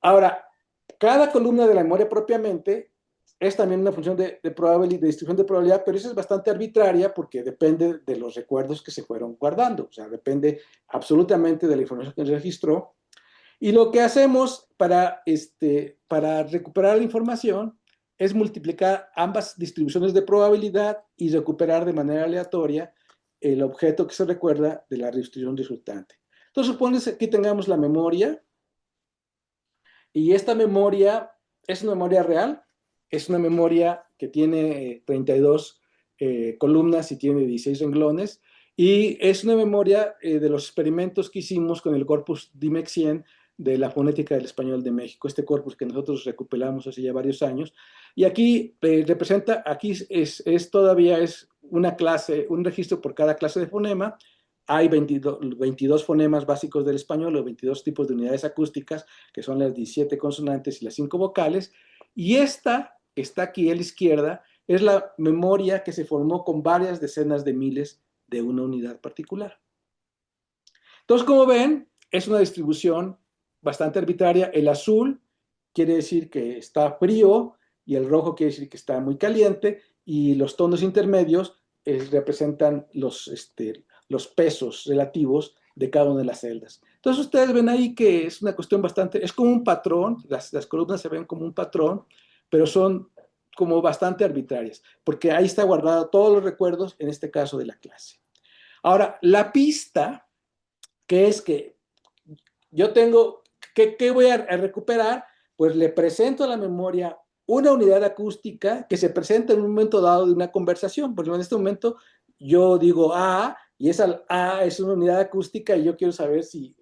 Speaker 1: Ahora, cada columna de la memoria propiamente es también una función de distribución de probabilidad, pero eso es bastante arbitraria porque depende de los recuerdos que se fueron guardando, o sea, depende absolutamente de la información que se registró. Y lo que hacemos para recuperar la información es multiplicar ambas distribuciones de probabilidad y recuperar de manera aleatoria el objeto que se recuerda de la distribución resultante. Entonces, supone que tengamos la memoria, y esta memoria es una memoria real, es una memoria que tiene 32 columnas y tiene 16 renglones, y es una memoria de los experimentos que hicimos con el corpus DIMEC 100 de la fonética del español de México, este corpus que nosotros recuperamos hace ya varios años. Y aquí representa, aquí todavía es una clase, un registro por cada clase de fonema. Hay 22 fonemas básicos del español, o 22 tipos de unidades acústicas, que son las 17 consonantes y las 5 vocales. Y esta, que está aquí a la izquierda, es la memoria que se formó con varias decenas de miles de una unidad particular. Entonces, como ven, es una distribución bastante arbitraria. El azul quiere decir que está frío y el rojo quiere decir que está muy caliente, y los tonos intermedios representan los pesos relativos de cada una de las celdas. Entonces ustedes ven ahí que es una cuestión bastante, es como un patrón, las columnas se ven como un patrón, pero son como bastante arbitrarias, porque ahí está guardado todos los recuerdos, en este caso de la clase. Ahora, la pista, que es que yo tengo, ¿qué voy a recuperar? Pues le presento a la memoria una unidad acústica que se presenta en un momento dado de una conversación. Por ejemplo, en este momento yo digo A, y esa A es una unidad acústica y yo quiero saber si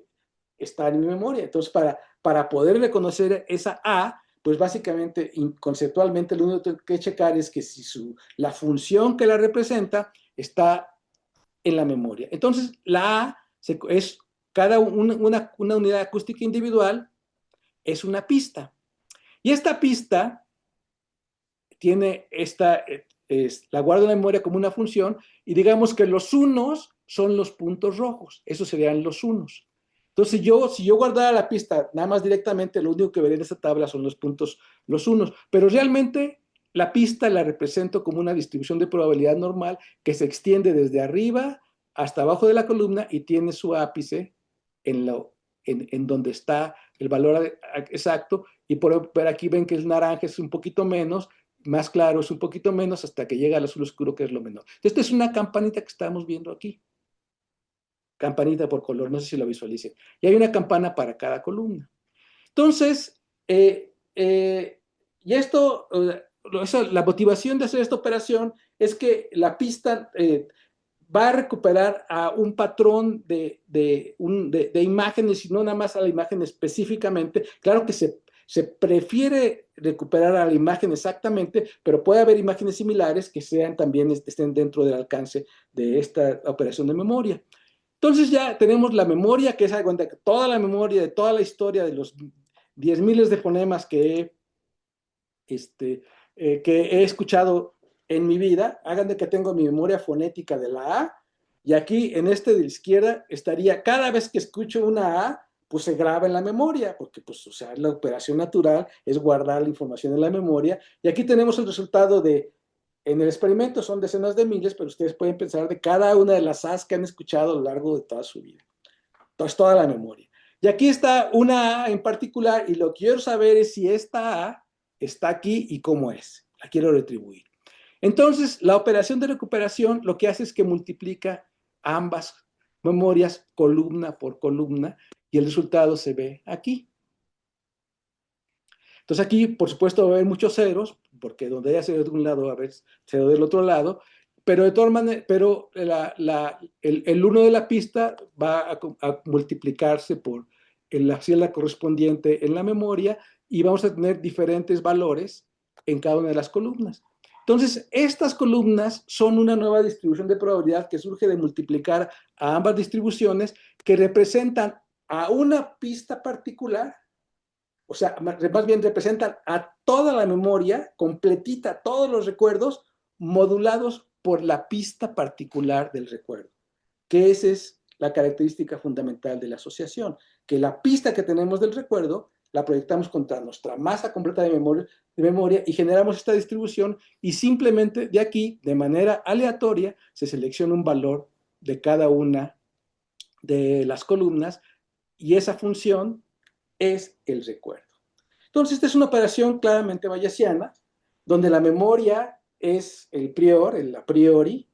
Speaker 1: está en mi memoria. Entonces, para poder reconocer esa A, pues básicamente, conceptualmente, lo único que tengo que checar es que si la función que la representa está en la memoria. Entonces, la A es cada una unidad acústica individual, es una pista. Y esta pista tiene la guardo en la memoria como una función, y digamos que los unos son los puntos rojos, esos serían los unos. Entonces si yo guardara la pista nada más directamente, lo único que vería en esta tabla son los puntos, los unos, pero realmente la pista la represento como una distribución de probabilidad normal que se extiende desde arriba hasta abajo de la columna y tiene su ápice en donde está el valor exacto, y por aquí ven que el naranja es un poquito menos, más claro es un poquito menos, hasta que llega al azul oscuro, que es lo menor. Esta es una campanita que estamos viendo aquí. Campanita por color, no sé si lo visualicen. Y hay una campana para cada columna. Entonces, y esto, la motivación de hacer esta operación es que la pista va a recuperar a un patrón de imágenes, y no nada más a la imagen específicamente. Claro que se prefiere recuperar a la imagen exactamente, pero puede haber imágenes similares que también estén dentro del alcance de esta operación de memoria. Entonces ya tenemos la memoria, que es toda la memoria de toda la historia de los 10 miles de fonemas que he escuchado en mi vida. Hagan de que tengo mi memoria fonética de la A, y aquí en este de la izquierda estaría, cada vez que escucho una A, pues se graba en la memoria, porque pues, o sea, la operación natural es guardar la información en la memoria. Y aquí tenemos el resultado en el experimento son decenas de miles, pero ustedes pueden pensar de cada una de las A's que han escuchado a lo largo de toda su vida. Entonces, toda la memoria. Y aquí está una A en particular, y lo que quiero saber es si esta A está aquí y cómo es. La quiero retribuir. Entonces, la operación de recuperación lo que hace es que multiplica ambas memorias columna por columna, y el resultado se ve aquí. Entonces aquí, por supuesto, va a haber muchos ceros, porque donde haya cero de un lado va a haber cero del otro lado, pero de todas maneras, el 1 de la pista va a multiplicarse por en la celda correspondiente en la memoria y vamos a tener diferentes valores en cada una de las columnas. Entonces, estas columnas son una nueva distribución de probabilidad que surge de multiplicar a ambas distribuciones que representan a una pista particular, o sea, más bien representan a toda la memoria completita, todos los recuerdos modulados por la pista particular del recuerdo, que esa es la característica fundamental de la asociación, que la pista que tenemos del recuerdo la proyectamos contra nuestra masa completa de memoria y generamos esta distribución y simplemente de aquí, de manera aleatoria, se selecciona un valor de cada una de las columnas y esa función es el recuerdo. Entonces, esta es una operación claramente bayesiana, donde la memoria es el prior, el a priori,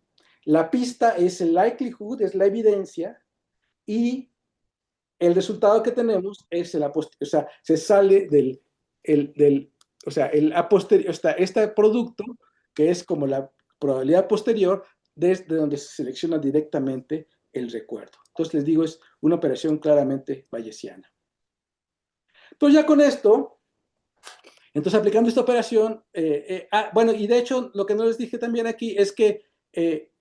Speaker 1: la pista es el likelihood, es la evidencia, y el resultado que tenemos es o sea, se sale o sea, este producto, que es como la probabilidad posterior, desde donde se selecciona directamente el recuerdo. Entonces, les digo, es una operación claramente bayesiana. Entonces, ya con esto, entonces aplicando esta operación, bueno, y de hecho, lo que no les dije también aquí es que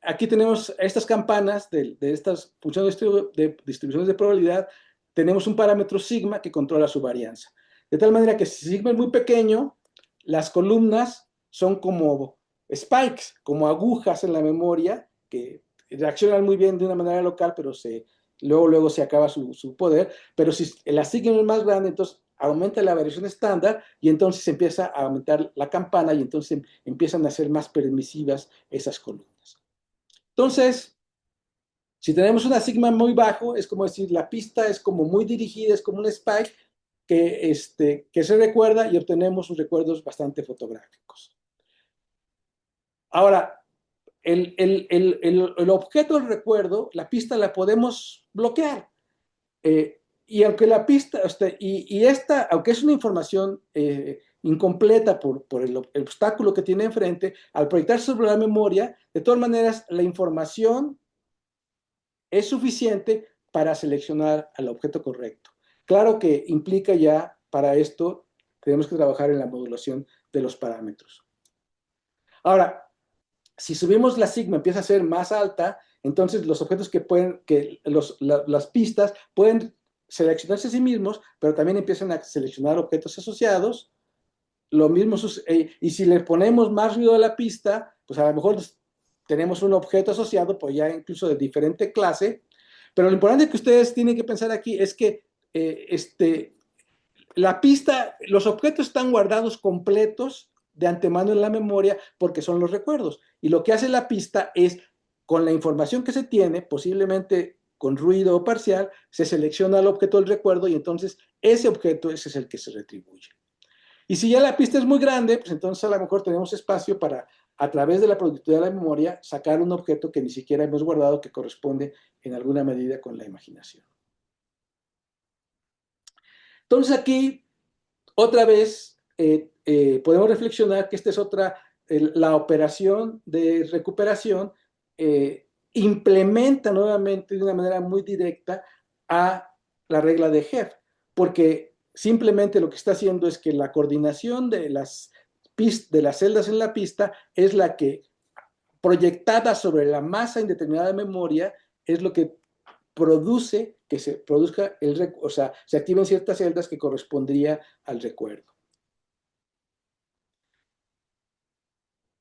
Speaker 1: aquí tenemos estas campanas de estas funciones de distribuciones de probabilidad, tenemos un parámetro sigma que controla su varianza. De tal manera que si sigma es muy pequeño, las columnas son como spikes, como agujas en la memoria, que reaccionan muy bien de una manera local, pero luego se acaba su poder. Pero si la sigma es más grande, entonces aumenta la variación estándar y entonces empieza a aumentar la campana y entonces empiezan a ser más permisivas esas columnas. Entonces, si tenemos una sigma muy bajo, es como decir, la pista es como muy dirigida, es como un spike que se recuerda y obtenemos sus recuerdos bastante fotográficos. Ahora, el objeto del recuerdo, la pista la podemos bloquear. Y aunque la pista, esta, aunque es una información incompleta por el obstáculo que tiene enfrente, al proyectarse sobre la memoria, de todas maneras, la información es suficiente para seleccionar al objeto correcto. Claro que implica ya, para esto, tenemos que trabajar en la modulación de los parámetros. Ahora, si subimos la sigma, empieza a ser más alta, entonces los objetos las pistas pueden seleccionarse a sí mismos, pero también empiezan a seleccionar objetos asociados. Lo mismo y si le ponemos más ruido a la pista, pues a lo mejor tenemos un objeto asociado, pues ya incluso de diferente clase. Pero lo importante que ustedes tienen que pensar aquí es que la pista, los objetos están guardados completos de antemano en la memoria porque son los recuerdos. Y lo que hace la pista es, con la información que se tiene, posiblemente con ruido o parcial, se selecciona el objeto del recuerdo y entonces ese objeto ese es el que se retribuye. Y si ya la pista es muy grande, pues entonces a lo mejor tenemos espacio para, a través de la productividad de la memoria, sacar un objeto que ni siquiera hemos guardado que corresponde en alguna medida con la imaginación. Entonces aquí, otra vez, podemos reflexionar que esta es la operación de recuperación implementa nuevamente de una manera muy directa a la regla de Hebb, porque simplemente lo que está haciendo es que la coordinación de las celdas en la pista es la que, proyectada sobre la masa indeterminada de memoria, es lo que produce que se produzca o sea, se activen ciertas celdas que correspondría al recuerdo.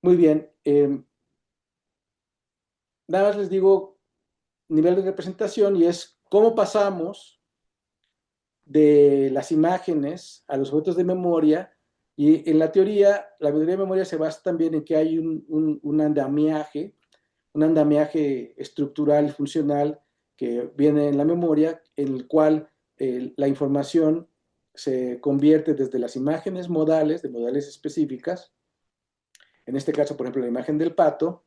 Speaker 1: Muy bien. Nada más les digo nivel de representación y es cómo pasamos de las imágenes a los objetos de memoria. Y en la teoría de memoria se basa también en que hay un andamiaje estructural y funcional que viene en la memoria, en el cual la información se convierte desde las imágenes modales, de modales específicas, en este caso, por ejemplo, la imagen del pato,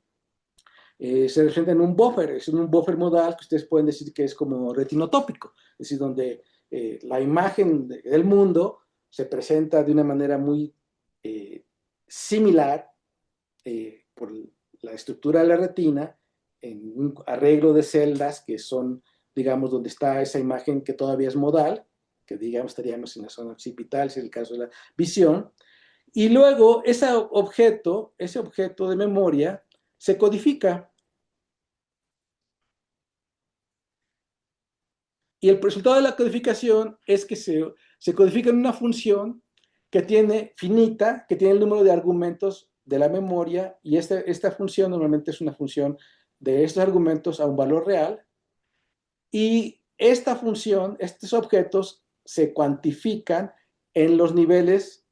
Speaker 1: se representa en un buffer, es un buffer modal que ustedes pueden decir que es como retinotópico, es decir, donde la imagen del mundo se presenta de una manera muy similar por la estructura de la retina, en un arreglo de celdas que son, digamos, donde está esa imagen que todavía es modal, que digamos estaríamos en la zona occipital, si es el caso de la visión, y luego ese objeto de memoria, se codifica. Y el resultado de la codificación es que se codifica en una función que tiene finita, que tiene el número de argumentos de la memoria, y esta función normalmente es una función de estos argumentos a un valor real, y esta función, estos objetos, se cuantifican en los niveles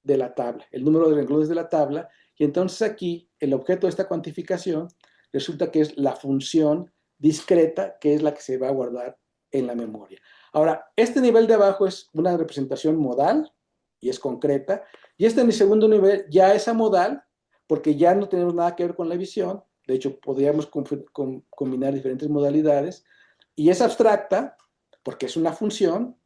Speaker 1: de la tabla, el número de renglones de la tabla, y entonces aquí el objeto de esta cuantificación resulta que es la función discreta, que es la que se va a guardar en la memoria. Ahora, este nivel de abajo es una representación modal y es concreta, y este en el segundo nivel ya es amodal, porque ya no tenemos nada que ver con la visión, de hecho podríamos combinar diferentes modalidades, y es abstracta, porque es una función,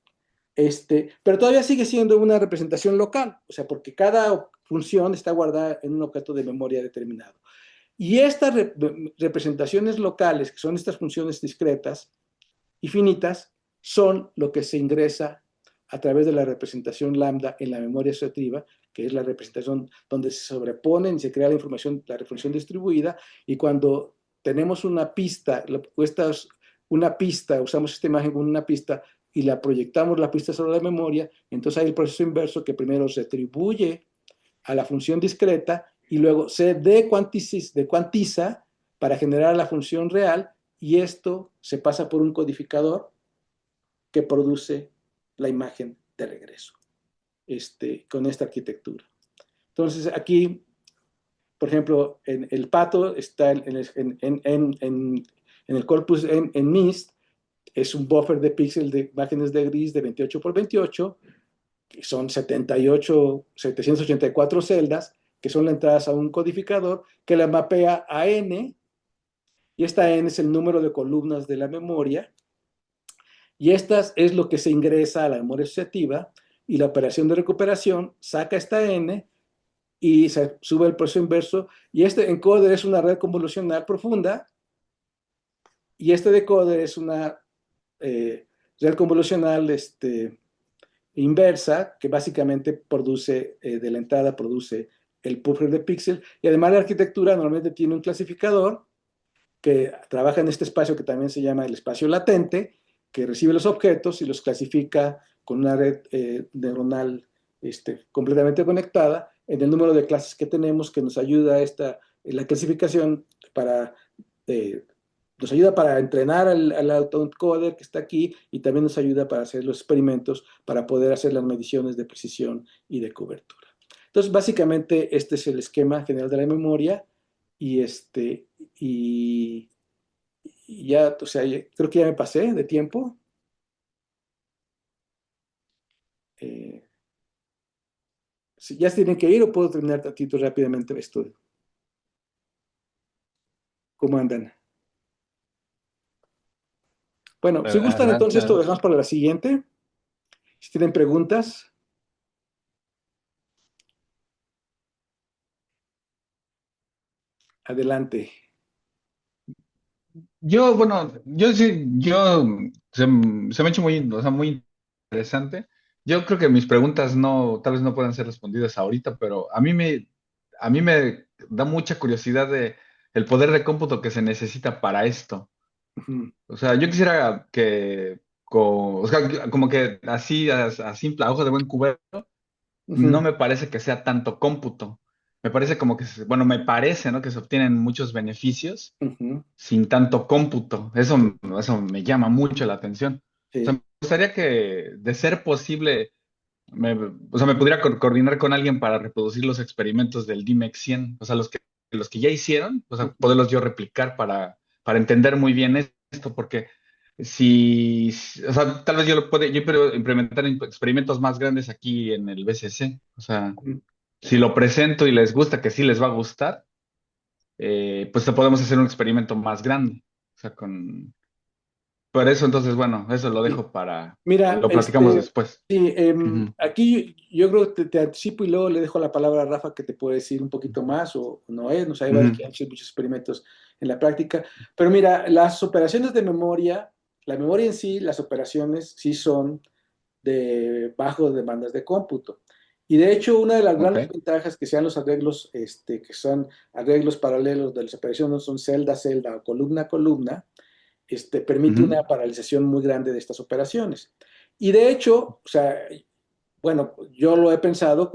Speaker 1: pero todavía sigue siendo una representación local, o sea, porque cada función está guardada en un objeto de memoria determinado. Y estas representaciones locales, que son estas funciones discretas y finitas, son lo que se ingresa a través de la representación lambda en la memoria asociativa, que es la representación donde se sobreponen y se crea la información, la representación distribuida, y cuando tenemos una pista, usamos esta imagen con una pista y la proyectamos la pista sobre la memoria, entonces hay el proceso inverso que primero se atribuye a la función discreta y luego se decuantiza para generar la función real, y esto se pasa por un codificador que produce la imagen de regreso, con esta arquitectura. Entonces aquí, por ejemplo, en el pato está en el corpus en MIST, es un buffer de píxeles de imágenes de gris de 28 por 28, que son 784 celdas, que son las entradas a un codificador que la mapea a n, y esta n es el número de columnas de la memoria, y estas es lo que se ingresa a la memoria asociativa, y la operación de recuperación saca esta n y se sube el proceso inverso, y este encoder es una red convolucional profunda, y este decoder es una red convolucional inversa, que básicamente produce, de la entrada produce el buffer de píxel, y además la arquitectura normalmente tiene un clasificador que trabaja en este espacio que también se llama el espacio latente, que recibe los objetos y los clasifica con una red neuronal completamente conectada en el número de clases que tenemos, que nos ayuda la clasificación para nos ayuda para entrenar al autoencoder que está aquí, y también nos ayuda para hacer los experimentos, para poder hacer las mediciones de precisión y de cobertura. Entonces, básicamente, este es el esquema general de la memoria, y y, y ya, o sea, creo que ya me pasé de tiempo. Si ya se tienen que ir, o puedo terminar tantito rápidamente esto. ¿Cómo andan? Bueno, si gustan,
Speaker 2: Adelante,
Speaker 1: entonces esto lo
Speaker 2: adelante.
Speaker 1: dejamos para la siguiente. Si tienen preguntas, adelante.
Speaker 2: Bueno, yo sí, se me ha hecho muy, o sea, muy interesante. Yo creo que mis preguntas tal vez no puedan ser respondidas ahorita, pero a mí me da mucha curiosidad de el poder de cómputo que se necesita para esto.
Speaker 1: Ujú,
Speaker 2: O sea, yo quisiera o sea, como que así, a simple, a ojo de buen cubero, no
Speaker 1: ujú,
Speaker 2: me parece que sea tanto cómputo. Me parece como que, bueno, me parece, ¿no? Que se obtienen muchos beneficios
Speaker 1: ujú,
Speaker 2: sin tanto cómputo. Eso me llama mucho la atención. O sea,
Speaker 1: sí.
Speaker 2: me gustaría que, de ser posible, o sea, me pudiera coordinar con alguien para reproducir los experimentos del DIMEX 100, o sea, los que ya hicieron, o sea,
Speaker 1: Ujú,
Speaker 2: poderlos yo replicar para entender muy bien esto, porque o sea, tal vez yo puedo implementar experimentos más grandes aquí en el BCC, o sea,
Speaker 1: ujú.
Speaker 2: si lo presento y les gusta, que sí les va a gustar, pues podemos hacer un experimento más grande, o sea, por eso, entonces, bueno, eso lo
Speaker 1: Sí.
Speaker 2: dejo
Speaker 1: Mira,
Speaker 2: lo platicamos después.
Speaker 1: sí,
Speaker 2: Ujú,
Speaker 1: aquí yo creo que te anticipo, y luego le dejo la palabra a Rafa, que te puede decir un poquito más, o Noé, no sé, hay varios
Speaker 2: ujú,
Speaker 1: que han hecho muchos experimentos en la práctica. Pero mira, las operaciones de memoria, la memoria en sí, las operaciones sí son de bajo demandas de cómputo. Y de hecho, una de las
Speaker 2: Ok.
Speaker 1: grandes ventajas que sean los arreglos, que son arreglos paralelos de las operaciones, no son celda a celda o columna a columna, permite
Speaker 2: Ujú,
Speaker 1: una paralización muy grande de estas operaciones. Y de hecho, o sea, bueno, yo lo he pensado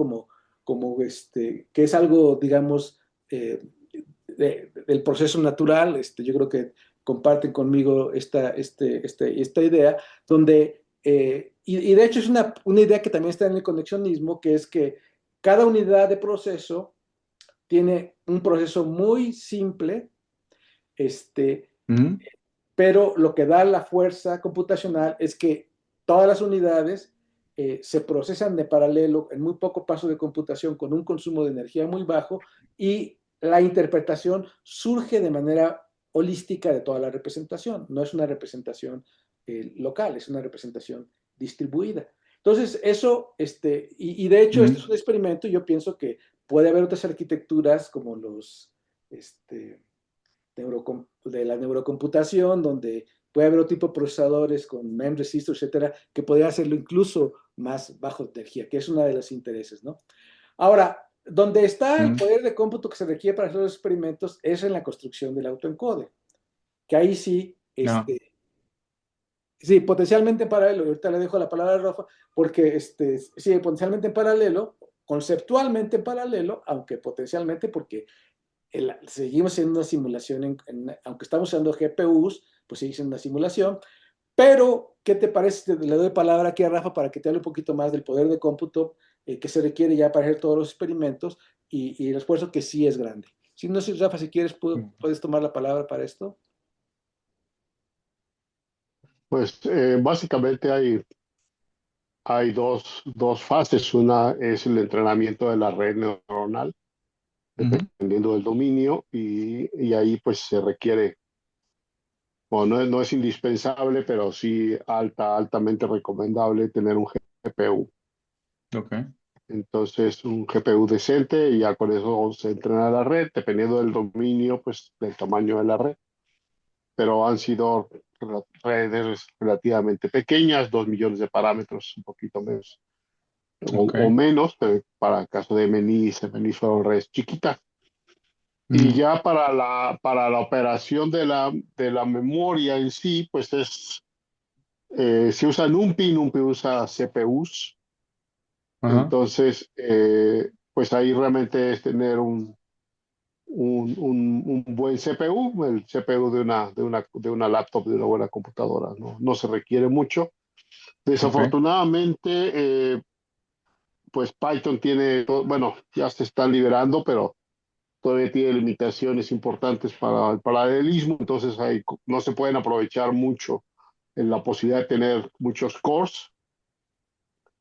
Speaker 1: que es algo, digamos, del proceso natural. Yo creo que comparten conmigo esta idea, donde, y de hecho es una idea que también está en el conexionismo, que es que cada unidad de proceso tiene un proceso muy simple, este,
Speaker 2: ujú,
Speaker 1: pero lo que da la fuerza computacional es que todas las unidades se procesan de paralelo en muy poco paso de computación con un consumo de energía muy bajo y la interpretación surge de manera holística de toda la representación. No es una representación local, es una representación distribuida. Entonces, eso, y de hecho, este
Speaker 2: ujú.
Speaker 1: es un experimento. Yo pienso que puede haber otras arquitecturas como este, de la neurocomputación, donde puede haber otro tipo de procesadores con MEMS, registros, etcétera, que podrían hacerlo incluso más bajo energía, que es uno de los intereses, ¿no? Ahora, donde está el
Speaker 2: Ujú.
Speaker 1: poder de cómputo que se requiere para hacer los experimentos es en la construcción del autoencode, que ahí sí,
Speaker 2: No.
Speaker 1: sí, potencialmente en paralelo, y ahorita le dejo la palabra a Rafa, porque sí, potencialmente en paralelo, conceptualmente en paralelo, aunque potencialmente porque seguimos en una simulación, aunque estamos usando GPUs, pues sigue siendo una simulación, pero ¿qué te parece? Le doy palabra aquí a Rafa para que te hable un poquito más del poder de cómputo que se requiere ya para hacer todos los experimentos y el esfuerzo que sí es grande. Si no sé, Rafa, si quieres, puedes tomar la palabra para esto.
Speaker 3: Pues básicamente hay dos fases. Una es el entrenamiento de la red neuronal,
Speaker 2: Ujú,
Speaker 3: dependiendo del dominio, y ahí pues se requiere, bueno, no es indispensable, pero sí altamente recomendable tener un GPU.
Speaker 2: ok.
Speaker 3: Entonces, un GPU decente y ya con eso se entrena la red, dependiendo del dominio, pues del tamaño de la red. Pero han sido redes relativamente pequeñas, 2 millones de parámetros, un poquito menos
Speaker 2: Ok.
Speaker 3: o menos, pero para el caso de MNIS fueron redes chiquitas. Y
Speaker 2: Ujú,
Speaker 3: ya para la operación de la memoria en sí, pues se usa NumPy, NumPy usa CPUs.
Speaker 2: ajá.
Speaker 3: Entonces, pues ahí realmente es tener un buen CPU, el CPU de una laptop, de una buena computadora, ¿no? No se requiere mucho.
Speaker 2: Ok.
Speaker 3: Desafortunadamente, pues Python tiene, bueno, ya se está liberando, pero todavía tiene limitaciones importantes para el paralelismo, entonces no se pueden aprovechar mucho en la posibilidad de tener muchos cores,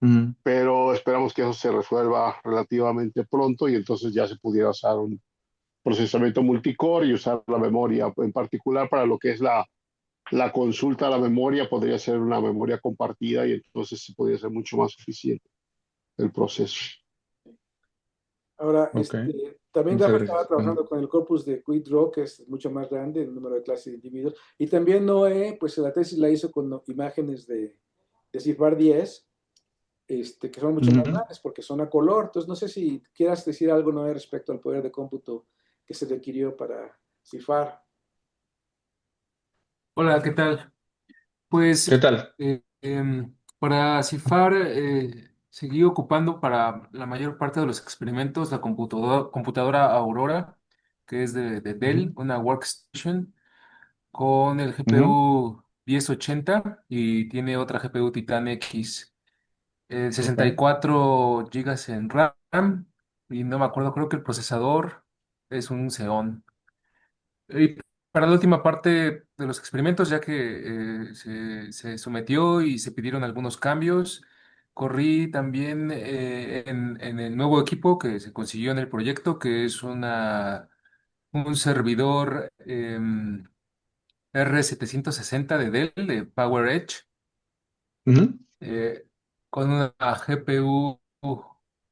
Speaker 2: Ujú,
Speaker 3: pero esperamos que eso se resuelva relativamente pronto y entonces ya se pudiera usar un procesamiento multicore y usar la memoria, en particular para lo que es la consulta a la memoria, podría ser una memoria compartida y entonces se podría ser mucho más eficiente el proceso.
Speaker 1: Ahora,
Speaker 2: ok.
Speaker 1: también
Speaker 2: Muchas
Speaker 1: Rafa estaba
Speaker 2: gracias. Ajá.
Speaker 1: trabajando con el corpus de Quidraw, que es mucho más grande, el número de clases de individuos, y también Noé, pues la tesis la hizo con imágenes de CIFAR 10, que son mucho más
Speaker 2: Ujú.
Speaker 1: grandes porque son a color. Entonces, no sé si quieras decir algo, Noé, respecto al poder de cómputo que se requirió para CIFAR.
Speaker 4: Hola, ¿qué tal?
Speaker 2: ¿Qué
Speaker 4: Pues
Speaker 2: tal?
Speaker 4: para CIFAR seguí ocupando para la mayor parte de los experimentos la computadora Aurora, que es de
Speaker 2: Ujú,
Speaker 4: Dell, una workstation con el
Speaker 2: ujú,
Speaker 4: GPU 1080 y tiene otra GPU Titan X,
Speaker 2: ok.
Speaker 4: 64 gigas en RAM y no me acuerdo, creo que el procesador es un Xeon. Y para la última parte de los experimentos, ya que se sometió y se pidieron algunos cambios, corrí también en el nuevo equipo que se consiguió en el proyecto, que es un servidor R760 de Dell, de PowerEdge,
Speaker 2: Ujú,
Speaker 4: eh, con una GPU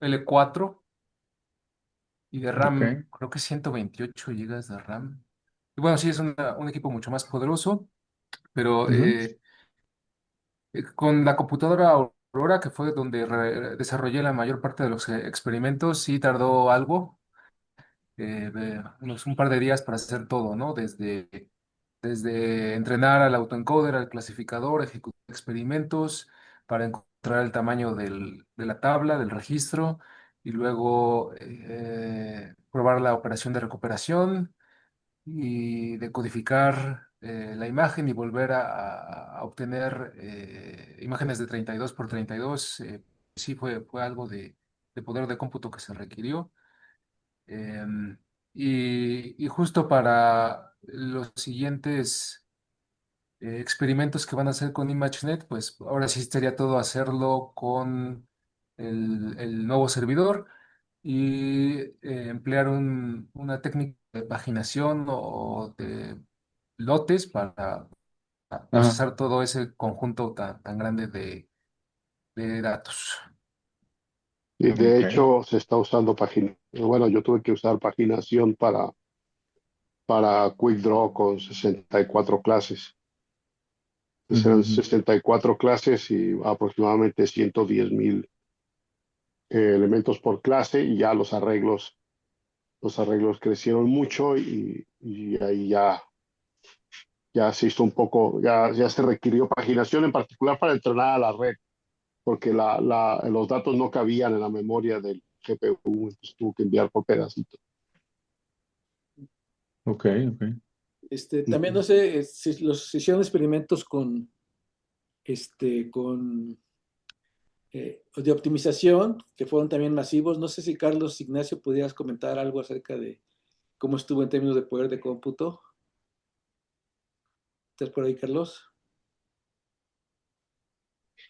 Speaker 4: L4 y de
Speaker 2: ok.
Speaker 4: RAM, creo que 128 gigas de RAM. Y bueno, sí, es un equipo mucho más poderoso. Pero
Speaker 2: Ujú,
Speaker 4: con la computadora Aurora, que fue donde desarrollé la mayor parte de los experimentos, sí tardó algo, un par de días para hacer todo, ¿no? Desde entrenar al autoencoder, al clasificador, ejecutar experimentos para encontrar el tamaño de la tabla, del registro, y luego probar la operación de recuperación y decodificar la imagen y volver a obtener imágenes de 32 por 32. Sí, fue algo de poder de cómputo que se requirió. Em, y justo para los siguientes experimentos que van a hacer con ImageNet, pues ahora sí sería todo hacerlo con el nuevo servidor y emplear una técnica de paginación o de lotes para
Speaker 2: Ajá.
Speaker 4: procesar todo ese conjunto tan grande de datos.
Speaker 3: Y de
Speaker 2: Ok.
Speaker 3: hecho se está usando página. Bueno, yo tuve que usar paginación para QuickDraw con 64 clases.
Speaker 2: Ujú,
Speaker 3: Eran
Speaker 2: ujú.
Speaker 3: 64 clases y aproximadamente 110,000 elementos por clase y ya los arreglos crecieron mucho y ahí ya se hizo un poco, ya se requirió paginación en particular para entrenar a la red, porque los datos no cabían en la memoria del GPU, entonces tuvo que enviar por pedacitos.
Speaker 2: Ok, ok.
Speaker 1: También
Speaker 3: Ujú.
Speaker 1: no sé si los se hicieron experimentos con de optimización, que fueron también masivos. No sé si Carlos Ignacio pudieras comentar algo acerca de cómo estuvo en términos de poder de cómputo. ¿Estás por ahí, Carlos?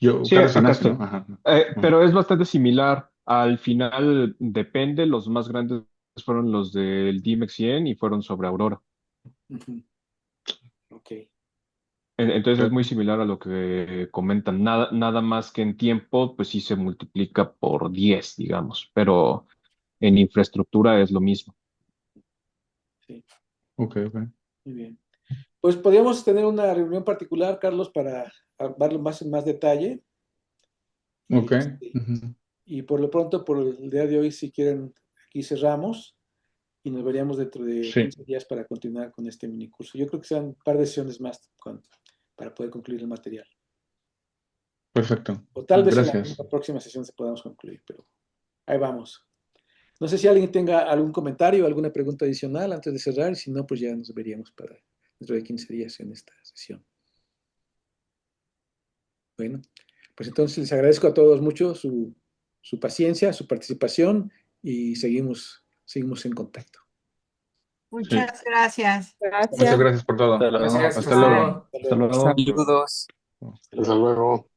Speaker 2: Yo,
Speaker 5: Sí,
Speaker 2: Carlos
Speaker 5: acá
Speaker 2: Ignacio,
Speaker 5: estoy.
Speaker 2: ¿no? Ajá. Ajá.
Speaker 5: Pero es bastante similar. Al final depende, los más grandes fueron los del DMX100 y fueron sobre Aurora.
Speaker 1: Ujú. Ok.
Speaker 5: Entonces es muy
Speaker 2: Ok.
Speaker 5: similar a lo que comentan. Nada más que en tiempo, pues sí se multiplica por 10, digamos, pero en infraestructura es lo mismo.
Speaker 1: Sí,
Speaker 2: Ok, ok.
Speaker 1: muy bien. Pues podríamos tener una reunión particular, Carlos, para hablarlo más en más detalle. Y,
Speaker 2: Ok. Ujú.
Speaker 1: y por lo pronto, por el día de hoy, si quieren, aquí cerramos y nos veríamos dentro de
Speaker 2: Sí,
Speaker 1: 15 días para continuar con este minicurso. Yo creo que sean un par de sesiones más para poder concluir el material.
Speaker 2: perfecto.
Speaker 1: O tal vez en la
Speaker 2: Gracias.
Speaker 1: próxima sesión se podamos concluir, pero ahí vamos. No sé si alguien tenga algún comentario o alguna pregunta adicional antes de cerrar, y si no, pues ya nos veríamos para dentro de 15 días en esta sesión. Bueno, pues entonces les agradezco a todos mucho su paciencia, su participación y seguimos en contacto.
Speaker 2: Sí.
Speaker 6: Muchas gracias.
Speaker 2: Muchas
Speaker 7: Gracias.
Speaker 2: gracias por todo.
Speaker 5: Hasta luego.
Speaker 4: Gracias,
Speaker 2: Hasta
Speaker 4: hasta
Speaker 2: luego.
Speaker 4: luego.
Speaker 1: Hasta
Speaker 5: Hasta
Speaker 1: luego.
Speaker 5: luego.
Speaker 7: Saludos.
Speaker 1: Hasta
Speaker 3: Hasta
Speaker 1: luego.
Speaker 3: luego.